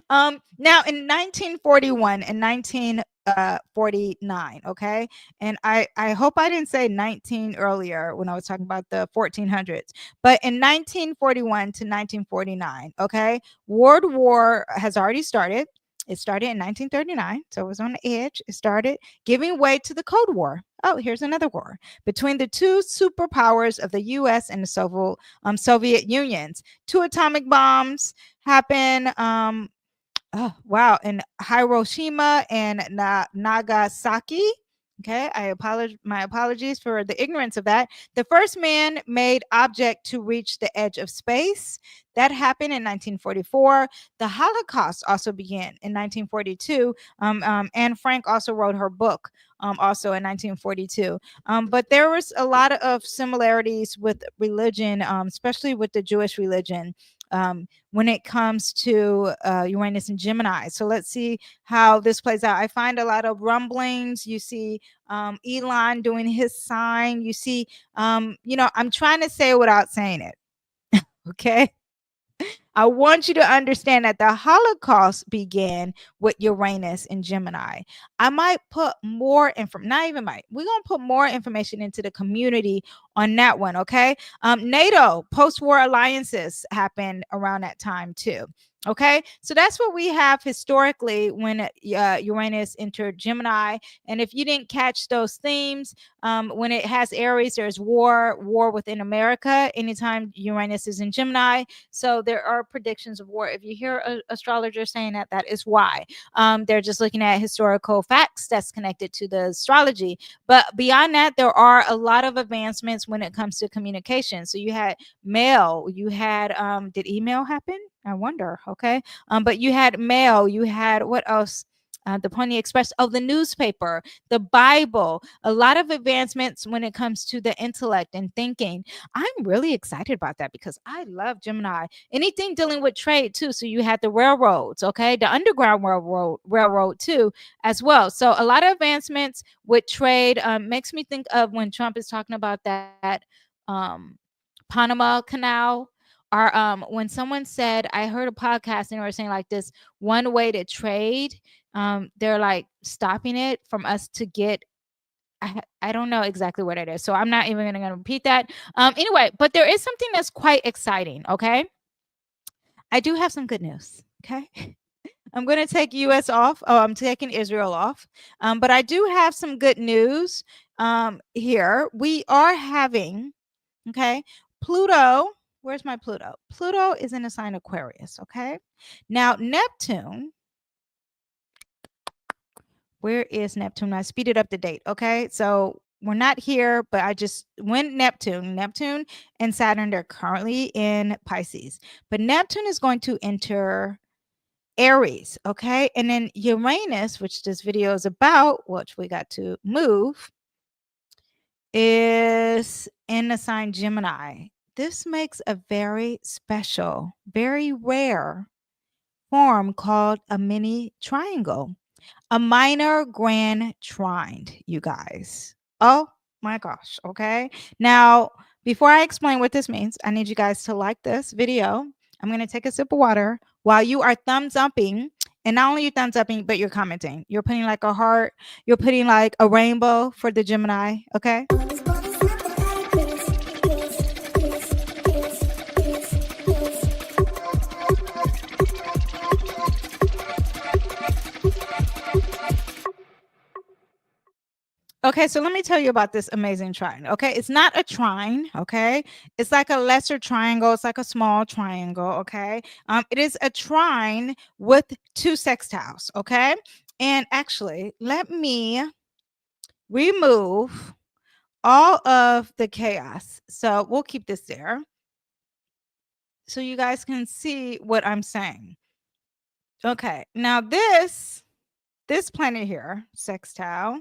Now in 1941 and 1949, okay, and I hope I didn't say 19 earlier when I was talking about the 1400s, but in 1941 to 1949, okay, World War has already started. It started in 1939, so it was on the edge. It started giving way to the Cold War. Oh, here's another war between the two superpowers of the U.S. and the Soviet Unions. 2 atomic bombs happen. Oh, wow. In Hiroshima and Nagasaki. Okay, my apologies for the ignorance of that. The first man-made object to reach the edge of space. That happened in 1944. The Holocaust also began in 1942. Anne Frank also wrote her book also in 1942. But there was a lot of similarities with religion, especially with the Jewish religion. When it comes to Uranus and Gemini. So let's see how this plays out. I find a lot of rumblings. You see Elon doing his sign. You see, I'm trying to say it without saying it. Okay. I want you to understand that the Holocaust began with Uranus and Gemini. I might put more information, not even might, we're going to put more information into the community on that one, okay? NATO, post-war alliances happened around that time too. Okay, so that's what we have historically when Uranus entered Gemini. And if you didn't catch those themes, when it has Aries, there's war within America anytime Uranus is in Gemini. So there are predictions of war. If you hear an astrologer saying that, that is why. They're just looking at historical facts that's connected to the astrology. But beyond that, there are a lot of advancements when it comes to communication. So you had mail, you had, did email happen? I wonder. Okay. But you had mail, you had what else? The Pony Express, the newspaper, the Bible, a lot of advancements when it comes to the intellect and thinking. I'm really excited about that because I love Gemini. Anything dealing with trade too. So you had the railroads, okay, the Underground Railroad too, as well. So a lot of advancements with trade makes me think of when Trump is talking about that Panama Canal. Or when someone said, I heard a podcast and they were saying like this one way to trade, they're like stopping it from us to get, I don't know exactly what it is. So I'm not even going to repeat that. Anyway, but there is something that's quite exciting. Okay. I do have some good news. Okay. I'm going to take US off. Oh, I'm taking Israel off. But I do have some good news here. We are having, okay, Pluto. Where's my Pluto? Pluto is in the sign Aquarius, okay? Now, Neptune, where is Neptune? I speeded up the date, okay? So we're not here, but I just went Neptune and Saturn, they're currently in Pisces. But Neptune is going to enter Aries, okay? And then Uranus, which this video is about, which we got to move, is in the sign Gemini. This makes a very special, very rare form called a mini triangle, a minor grand trine, you guys. Oh my gosh. Okay. Now, before I explain what this means, I need you guys to like this video. I'm going to take a sip of water while you are thumbs upping. And not only you thumbs upping, but you're commenting. You're putting like a heart. You're putting like a rainbow for the Gemini. Okay. Okay, so let me tell you about this amazing trine. Okay, it's not a trine. Okay, it's like a lesser triangle. It's like a small triangle. Okay, it is a trine with 2 sextiles. Okay, and actually, let me remove all of the chaos. So we'll keep this there, so you guys can see what I'm saying. Okay, now this planet here, sextile,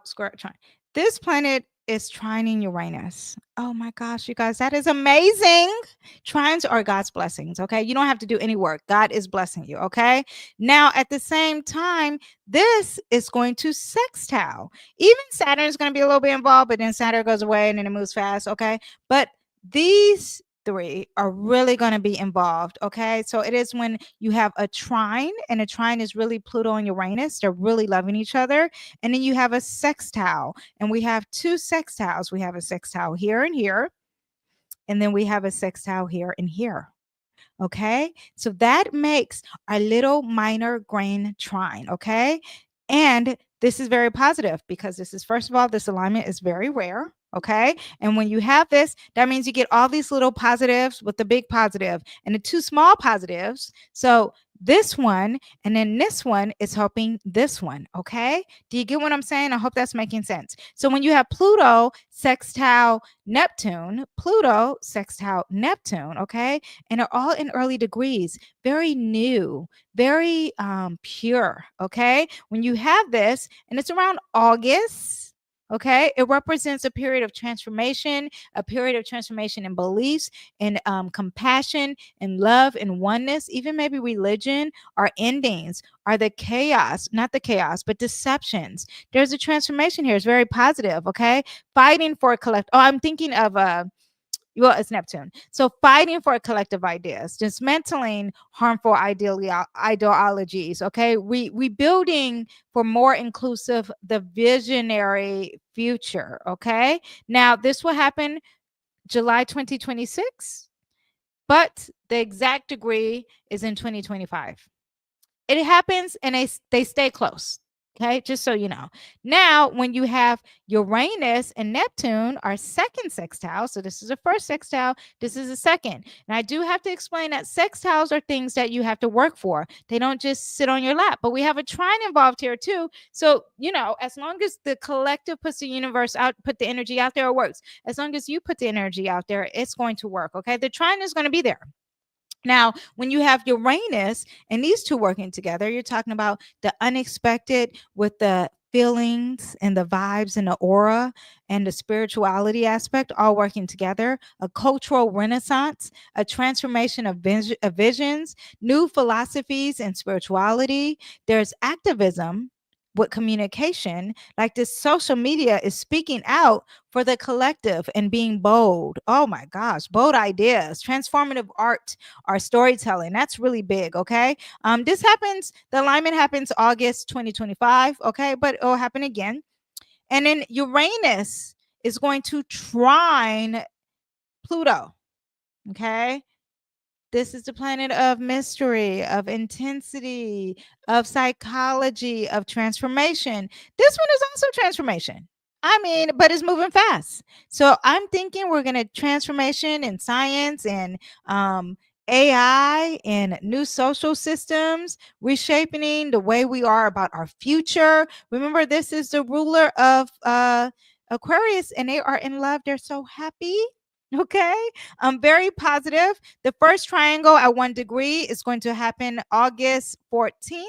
square trine. This planet is trining Uranus. Oh my gosh, you guys, that is amazing. Trines are God's blessings, okay? You don't have to do any work. God is blessing you, okay? Now, at the same time, this is going to sextile. Even Saturn is going to be a little bit involved, but then Saturn goes away and then it moves fast, okay? But these 3 are really going to be involved, okay? So it is when you have a trine, and a trine is really Pluto and Uranus. They're really loving each other. And then you have a sextile, and we have 2 sextiles. We have a sextile here and here, and then we have a sextile here and here. Okay, so that makes a little minor grand trine. Okay, and this is very positive because this is, first of all, this alignment is very rare. Okay, and when you have this, that means you get all these little positives with the big positive and the 2 small positives. So this one and then this one is helping this one. Okay, do you get what I'm saying? I hope that's making sense. So when you have Pluto sextile Neptune, okay, and are all in early degrees, very new, very pure. Okay, when you have this, and it's around August. Okay, it represents a period of transformation, in beliefs, and compassion, and love, and oneness. Even maybe religion or endings are the chaos, not the chaos, but deceptions. There's a transformation here. It's very positive. Okay, fighting for a collect. Oh, I'm thinking of Well, it's Neptune. So fighting for collective ideas, dismantling harmful ideologies. Okay, we building for more inclusive, the visionary future. Okay, now this will happen July 2026, but the exact degree is in 2025. It happens and they stay close. Okay, just so you know. Now, when you have Uranus and Neptune are second sextile, so this is the first sextile, this is the second. And I do have to explain that sextiles are things that you have to work for. They don't just sit on your lap, but we have a trine involved here too. So, you know, as long as the collective puts the universe out, put the energy out there, it works. As long as you put the energy out there, it's going to work. Okay, the trine is going to be there. Now, when you have Uranus and these two working together, you're talking about the unexpected with the feelings and the vibes and the aura and the spirituality aspect all working together, a cultural renaissance, a transformation of visions, new philosophies and spirituality. There's activism with communication, like this social media is speaking out for the collective and being bold. Oh my gosh, bold ideas, transformative art, our storytelling. That's really big. Okay. This happens, the alignment happens August 2025. Okay. But it'll happen again. And then Uranus is going to trine Pluto. Okay. This is the planet of mystery, of intensity, of psychology, of transformation. This one is also transformation. I mean, but it's moving fast. So I'm thinking we're going to transformation in science and AI and new social systems, reshaping the way we are about our future. Remember, this is the ruler of Aquarius, and they are in love. They're so happy. Okay. Very positive. The first triangle at 1 degree is going to happen August 14th.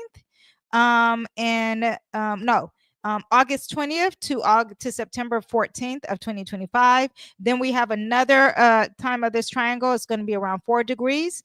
August 20th to September 14th of 2025. Then we have another time of this triangle. It's going to be around 4 degrees.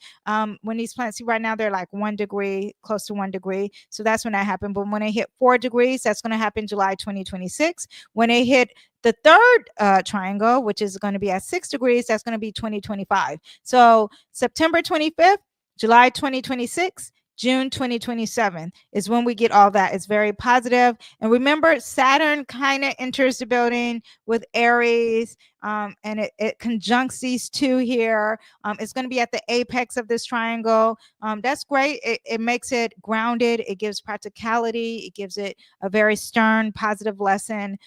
When these planets, see right now, they're like 1 degree, close to 1 degree. So that's when that happened. But when they hit 4 degrees, that's going to happen July 2026. When they hit the third triangle, which is going to be at 6 degrees, that's going to be 2025. So September 25th, July 2026, June 2027 is when we get all that. It's very positive. And remember, Saturn kind of enters the building with Aries, and it conjuncts these two here. It's going to be at the apex of this triangle. That's great. It makes it grounded. It gives practicality. It gives it a very stern, positive lesson.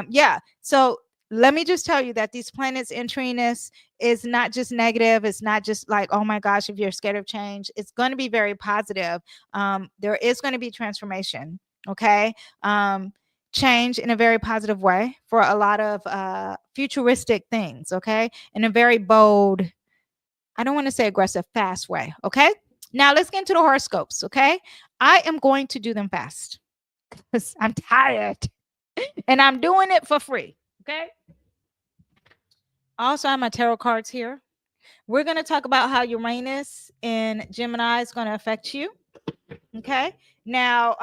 Yeah. So let me just tell you that these planets entering this is not just negative. It's not just like, oh my gosh, if you're scared of change, it's going to be very positive. There is going to be transformation. Okay. Change in a very positive way for a lot of futuristic things. Okay. In a very bold, I don't want to say aggressive, fast way. Okay. Now let's get into the horoscopes. Okay. I am going to do them fast because I'm tired and I'm doing it for free. Okay. Also, I have my tarot cards here. We're going to talk about how Uranus in Gemini is going to affect you. Okay. Now,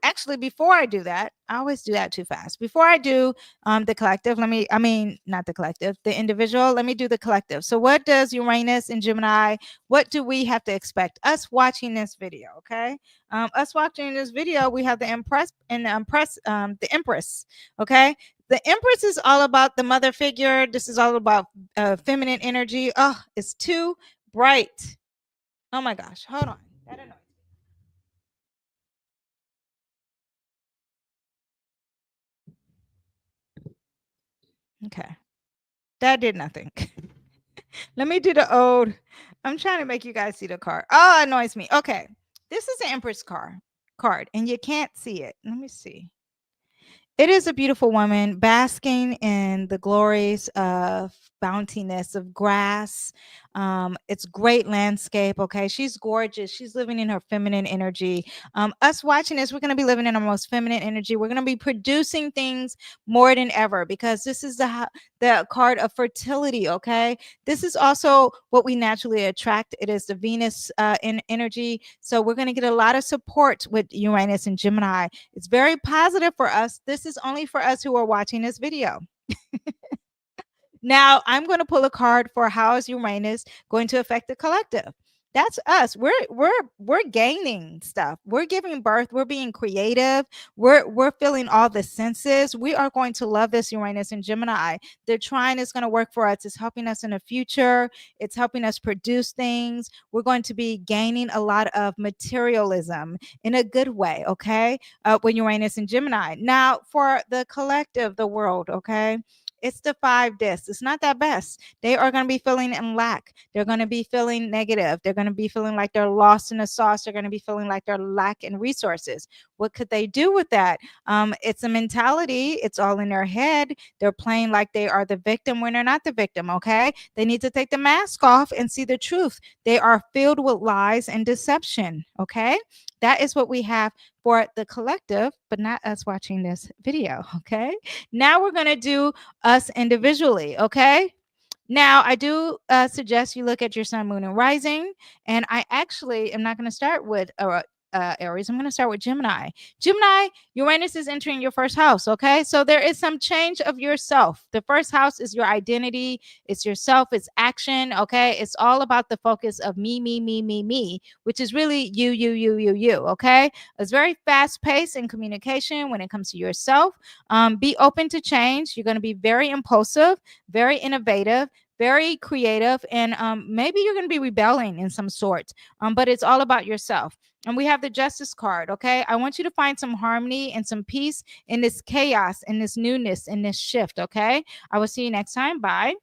actually, before I do that, I always do that too fast. Before I do the collective, not the collective, the individual, let me do the collective. So what does Uranus in Gemini, what do we have to expect? Us watching this video, okay? Us watching this video, we have the Empress and the Empress, okay? The Empress is all about the mother figure. This is all about feminine energy. Oh, it's too bright. Oh my gosh, hold on. I don't know. Okay. That did nothing. Let me do the old. I'm trying to make you guys see the card. Oh, it annoys me. Okay. This is the Empress card, and you can't see it. Let me see. It is a beautiful woman basking in the glories of bountiness of grass. It's great landscape. Okay. She's gorgeous. She's living in her feminine energy. Us watching this, we're going to be living in our most feminine energy. We're going to be producing things more than ever because this is the card of fertility. Okay. This is also what we naturally attract. It is the Venus in energy. So we're going to get a lot of support with Uranus and Gemini. It's very positive for us. This is only for us who are watching this video. Now, I'm going to pull a card for how is Uranus going to affect the collective. That's us. We're gaining stuff. We're giving birth. We're being creative. We're feeling all the senses. We are going to love this Uranus and Gemini. The trine is going to work for us. It's helping us in the future. It's helping us produce things. We're going to be gaining a lot of materialism in a good way. Okay, with Uranus and Gemini. Now, for the collective, the world. Okay, it's the five discs. It's not that best. They are going to be feeling in lack. They're going to be feeling negative. They're going to be feeling like they're lost in the sauce. They're going to be feeling like they're lack in resources. What could they do with that? It's a mentality. It's all in their head. They're playing like they are the victim when they're not the victim. Okay. They need to take the mask off and see the truth. They are filled with lies and deception. Okay. That is what we have for the collective, but not us watching this video. Okay. Now we're going to do us individually. Okay. Now, I do suggest you look at your sun, moon, and rising. And I actually am not going to start with Aries. I'm going to start with Gemini. Gemini, Uranus is entering your first house. Okay. So there is some change of yourself. The first house is your identity, it's yourself, it's action. Okay. It's all about the focus of me, which is really you. Okay. It's very fast paced in communication when it comes to yourself. Be open to change. You're going to be very impulsive, very innovative, very creative, and maybe you're going to be rebelling in some sort, but it's all about yourself. And we have the justice card. Okay, I want you to find some harmony and some peace in this chaos, in this newness, in this shift. Okay, I will see you next time. Bye.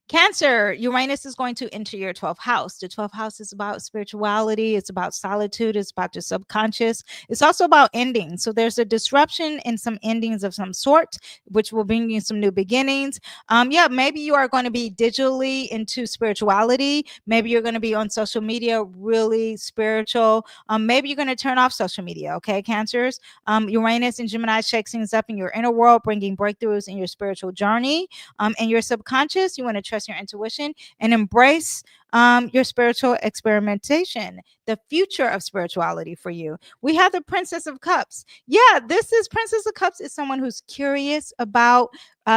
Cancer, Uranus is going to enter your 12th house. The 12th house is about spirituality. It's about solitude. It's about your subconscious. It's also about endings. So there's a disruption in some endings of some sort, which will bring you some new beginnings. Yeah, maybe you are going to be digitally into spirituality. Maybe you're going to be on social media, really spiritual. Maybe you're going to turn off social media. Okay, Cancers. Uranus and Gemini shakes things up in your inner world, bringing breakthroughs in your spiritual journey. And your subconscious, you want to trust your intuition and embrace your spiritual experimentation, the future of spirituality for you. We have the Princess of Cups. Yeah, this is Princess of Cups is someone who's curious about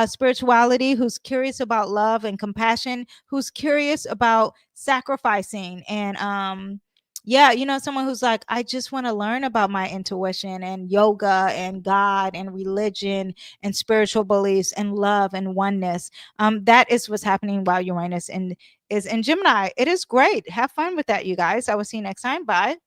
spirituality, who's curious about love and compassion, who's curious about sacrificing and yeah, someone who's like, I just want to learn about my intuition and yoga and God and religion and spiritual beliefs and love and oneness. That is what's happening while Uranus is in Gemini. It is great. Have fun with that, you guys. I will see you next time. Bye.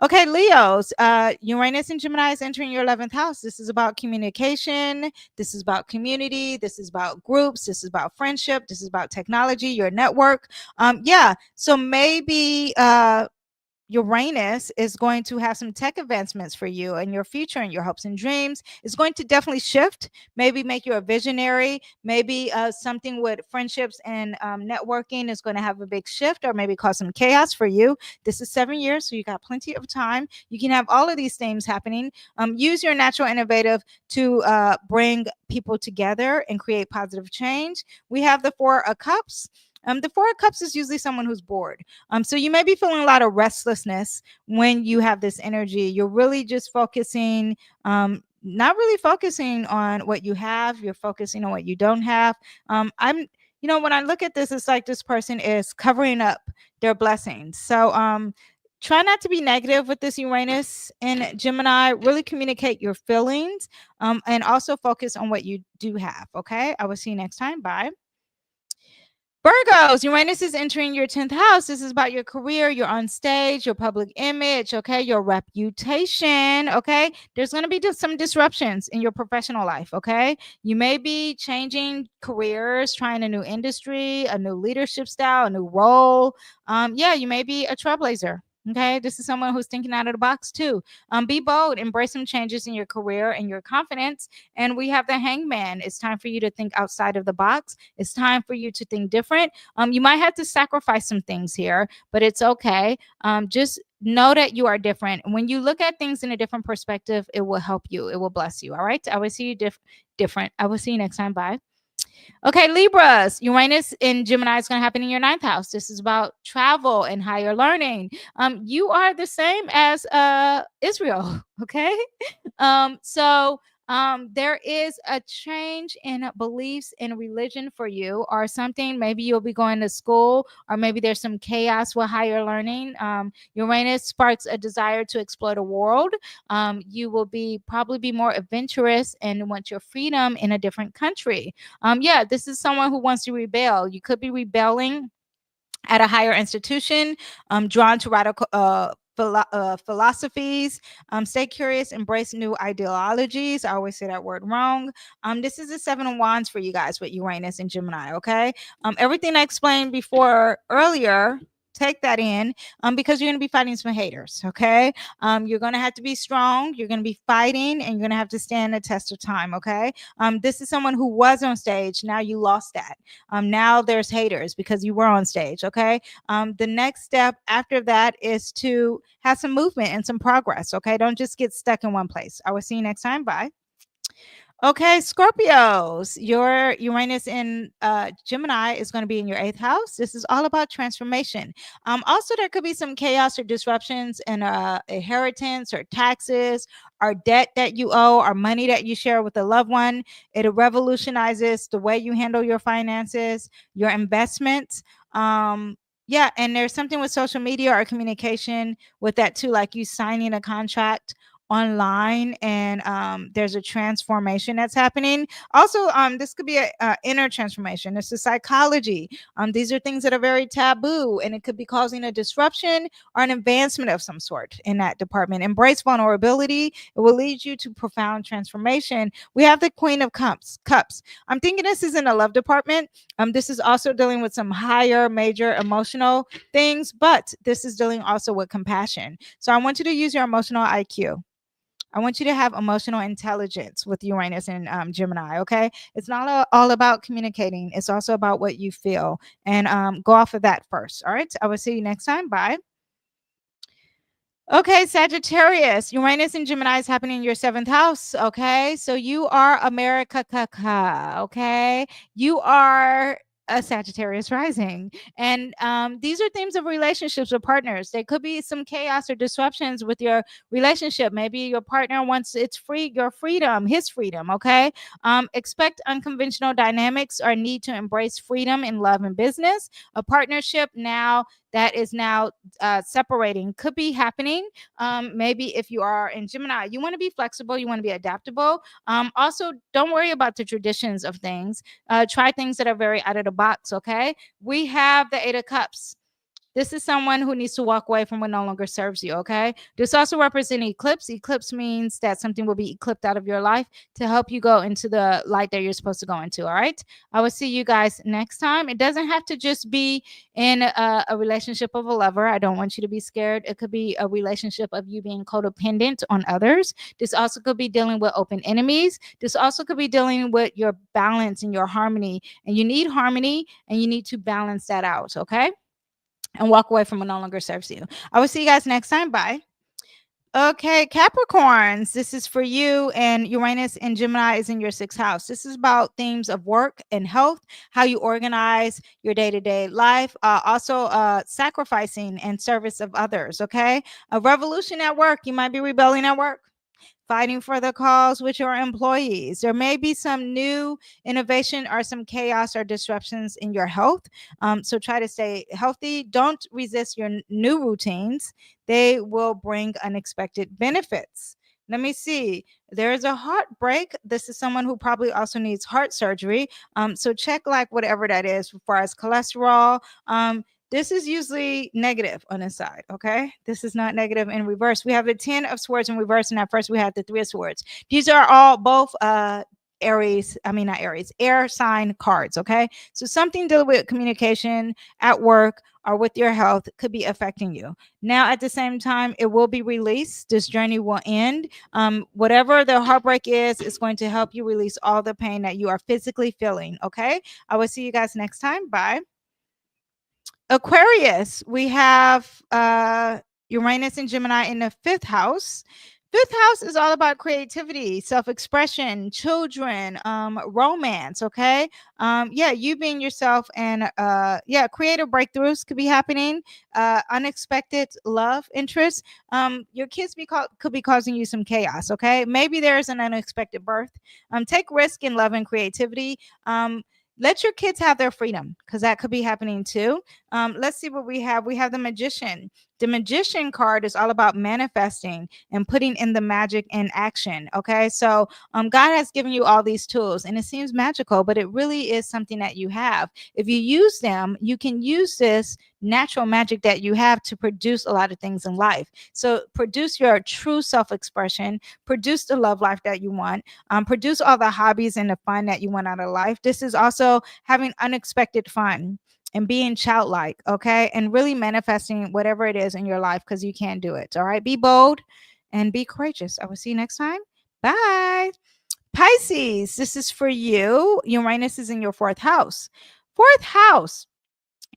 Okay, Leos, Uranus and Gemini is entering your 11th house. This is about communication. This is about community. This is about groups. This is about friendship. This is about technology, your network. Yeah, so maybe Uranus is going to have some tech advancements for you and your future and your hopes and dreams. It's going to definitely shift, maybe make you a visionary. Maybe something with friendships and networking is going to have a big shift or maybe cause some chaos for you. This is 7 years, so you got plenty of time. You can have all of these things happening. Use your natural innovative to bring people together and create positive change. We have the Four of Cups. The Four of Cups is usually someone who's bored. So you may be feeling a lot of restlessness when you have this energy. You're really just focusing, not really focusing on what you have. You're focusing on what you don't have. When I look at this, it's like this person is covering up their blessings. So try not to be negative with this Uranus and Gemini. Really communicate your feelings and also focus on what you do have. Okay, I will see you next time. Bye. Virgos, Uranus is entering your 10th house. This is about your career, your on stage, your public image, okay, your reputation, okay? There's going to be some disruptions in your professional life, okay? You may be changing careers, trying a new industry, a new leadership style, a new role. Yeah, you may be a trailblazer. Okay, this is someone who's thinking out of the box too. Be bold, embrace some changes in your career and your confidence. And we have the Hangman. It's time for you to think outside of the box. It's time for you to think different. You might have to sacrifice some things here, but it's okay. Just know that you are different. When you look at things in a different perspective, it will help you. It will bless you. All right. I will see you different. I will see you next time. Bye. Okay, Libras, Uranus in Gemini is going to happen in your 9th house. This is about travel and higher learning. You are the same as Israel, okay? So There is a change in beliefs in religion for you, or something. Maybe you'll be going to school, or maybe there's some chaos with higher learning. Uranus sparks a desire to explore the world. You will probably be more adventurous and want your freedom in a different country. Yeah, this is someone who wants to rebel. You could be rebelling at a higher institution, drawn to radical philosophies. Stay curious, embrace new ideologies. I always say that word wrong. This is the Seven of Wands for you guys with Uranus and Gemini. Okay, everything I explained before earlier, take that in, because you're going to be fighting some haters. Okay, you're going to have to be strong. You're going to be fighting, and you're going to have to stand the test of time. Okay, this is someone who was on stage. Now you lost that. Now there's haters because you were on stage. Okay, the next step after that is to have some movement and some progress. Okay, don't just get stuck in one place. I will see you next time. Bye. Okay, Scorpios, your Uranus in Gemini is going to be in your 8th house. This is all about transformation. Also, there could be some chaos or disruptions in inheritance or taxes or debt that you owe or money that you share with a loved one. It revolutionizes the way you handle your finances, your investments. Yeah, and there's something with social media or communication with that too, like you signing a contract online, and there's a transformation that's happening. Also, this could be a inner transformation. This is psychology. These are things that are very taboo, and it could be causing a disruption or an advancement of some sort in that department. Embrace vulnerability. It will lead you to profound transformation. We have the Queen of Cups. I'm thinking this is in the love department. This is also dealing with some higher major emotional things, but this is dealing also with compassion. So I want you to use your emotional IQ. I want you to have emotional intelligence with Uranus and Gemini. Okay, it's not all about communicating. It's also about what you feel, and go off of that first. All right, I will see you next time. Bye. Okay, Sagittarius, Uranus and Gemini is happening in your 7th house. Okay, so you are America. Okay, you are a Sagittarius rising, and these are themes of relationships with partners. There could be some chaos or disruptions with your relationship. Maybe your partner wants your freedom, his freedom. Okay, expect unconventional dynamics or need to embrace freedom in love and business. A partnership now that is now separating could be happening. Maybe if you are in Gemini, you want to be flexible, you want to be adaptable. Also, don't worry about the traditions of things. Try things that are very out of the box. Okay, we have the 8 of Cups. This is someone who needs to walk away from what no longer serves you. Okay, this also represents eclipse. Eclipse means that something will be eclipsed out of your life to help you go into the light that you're supposed to go into. All right, I will see you guys next time. It doesn't have to just be in a relationship of a lover. I don't want you to be scared. It could be a relationship of you being codependent on others. This also could be dealing with open enemies. This also could be dealing with your balance and your harmony, and you need harmony and you need to balance that out. Okay, and walk away from what no longer serves you. I will see you guys next time. Bye. Okay, Capricorns, this is for you, and Uranus and Gemini is in your 6th house. This is about themes of work and health, how you organize your day-to-day life, also sacrificing and service of others. Okay, a revolution at work. You might be rebelling at work, fighting for the cause with your employees. There may be some new innovation or some chaos or disruptions in your health. So try to stay healthy. Don't resist your new routines. They will bring unexpected benefits. Let me see. There is a heartbreak. This is someone who probably also needs heart surgery. So check like whatever that is as far as cholesterol. This is usually negative on this side. Okay, this is not negative in reverse. We have the 10 of Swords in reverse, and at first we have the 3 of Swords. These are all both Aries, I mean not Aries, air sign cards. Okay, so something dealing with communication at work or with your health could be affecting you. Now at the same time, it will be released. This journey will end. Whatever the heartbreak is, it's going to help you release all the pain that you are physically feeling. Okay, I will see you guys next time. Bye. Aquarius, we have Uranus and Gemini in the 5th house. Fifth house is all about creativity, self-expression, children, romance. Okay. Yeah, you being yourself, and yeah, creative breakthroughs could be happening. Unexpected love interest. Your kids could be causing you some chaos. Okay. Maybe there's an unexpected birth. Take risk in love and creativity. Let your kids have their freedom, because that could be happening too. Let's see what we have. We have the Magician. The Magician card is all about manifesting and putting in the magic in action. Okay. So God has given you all these tools, and it seems magical, but it really is something that you have. If you use them, you can use this natural magic that you have to produce a lot of things in life. So produce your true self-expression, produce the love life that you want, produce all the hobbies and the fun that you want out of life. This is also having unexpected fun and being childlike, okay? And really manifesting whatever it is in your life, because you can do it. All right. Be bold and be courageous. I will see you next time. Bye. Pisces, this is for you. Uranus is in your fourth house. Fourth house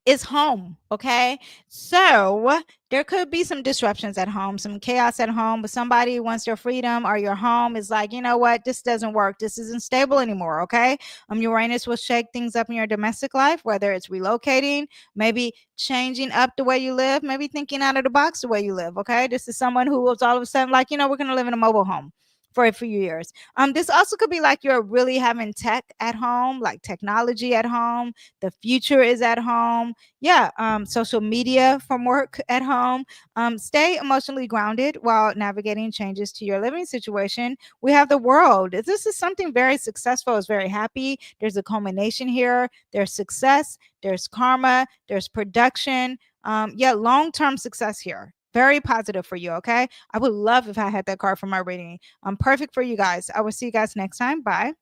is home. Okay. So there could be some disruptions at home, some chaos at home, but somebody wants their freedom, or your home is like, you know what, this doesn't work. This isn't stable anymore. Okay. Uranus will shake things up in your domestic life, whether it's relocating, maybe changing up the way you live, maybe thinking out of the box the way you live. Okay. This is someone who was all of a sudden like, we're going to live in a mobile home for a few years. This also could be like you're really having tech at home, like technology at home. The future is at home. Yeah. Social media from work at home. Stay emotionally grounded while navigating changes to your living situation. We have the World. This is something very successful. It's very happy. There's a culmination here. There's success. There's karma. There's production. Yeah, long-term success here. Very positive for you. Okay. I would love if I had that card for my reading. Perfect for you guys. I will see you guys next time. Bye.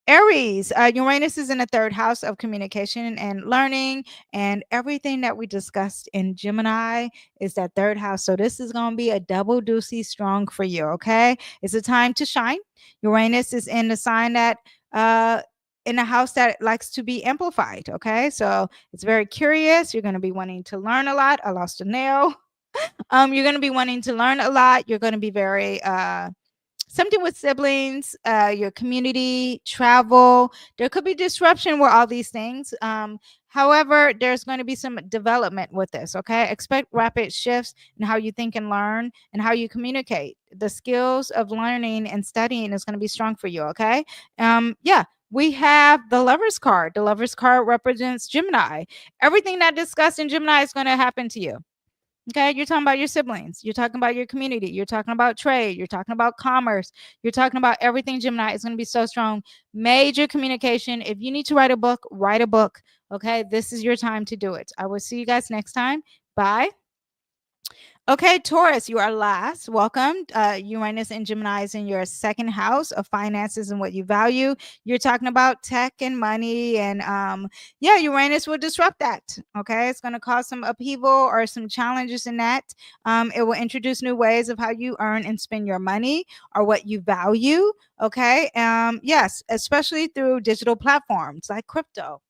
Aries, Uranus is in the third house of communication and learning, and everything that we discussed in Gemini is that third house. So this is going to be a double deucey strong for you. Okay. It's a time to shine. Uranus is in the sign that, in a house that likes to be amplified. Okay. So it's very curious. You're going to be wanting to learn a lot. I lost a nail. You're going to be wanting to learn a lot. You're going to be very, something with siblings, your community, travel. There could be disruption with all these things. However, there's going to be some development with this. Okay. Expect rapid shifts in how you think and learn and how you communicate. The skills of learning and studying is going to be strong for you. Okay. Yeah. We have the Lover's card. The Lover's card represents Gemini. Everything that discussed in Gemini is going to happen to you. Okay, you're talking about your siblings, you're talking about your community, you're talking about trade, you're talking about commerce, you're talking about everything. Gemini is going to be so strong. Major communication. If you need to write a book, write a book. Okay, this is your time to do it. I will see you guys next time. Bye. Okay, Taurus, you are last. Welcome. Uranus and Gemini is in your second house of finances and what you value. You're talking about tech and money, and yeah, Uranus will disrupt that. Okay, it's going to cause some upheaval or some challenges in that. It will introduce new ways of how you earn and spend your money or what you value. Okay, yes, especially through digital platforms like crypto.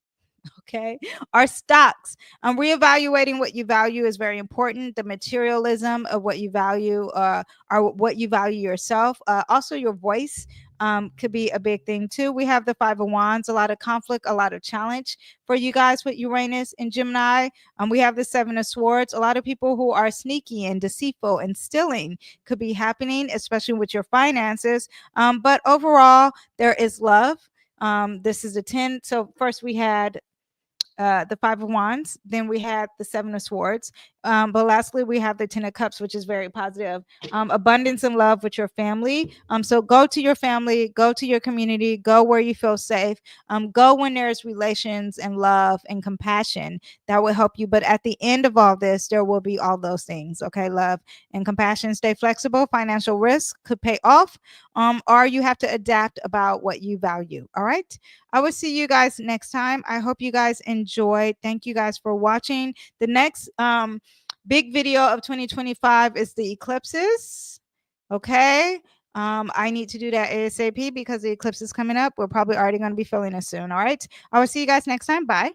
Okay. Our stocks. Reevaluating what you value is very important. The materialism of what you value, or what you value yourself. Also, your voice could be a big thing too. We have the Five of Wands, a lot of conflict, a lot of challenge for you guys with Uranus and Gemini. We have the Seven of Swords. A lot of people who are sneaky and deceitful and stealing could be happening, especially with your finances. But overall, there is love. This is a 10. So first we had the Five of Wands. Then we had the Seven of Swords. But lastly, we have the Ten of Cups, which is very positive. Abundance and love with your family. So go to your family, go to your community, go where you feel safe. Go when there's relations and love and compassion that will help you. But at the end of all this, there will be all those things. Okay, love and compassion. Stay flexible. Financial risk could pay off, or you have to adapt about what you value. All right. I will see you guys next time. I hope you guys enjoyed. Thank you guys for watching. The next big video of 2025 is the eclipses. Okay. I need to do that ASAP because the eclipse is coming up. We're probably already going to be feeling it soon. All right. I will see you guys next time. Bye.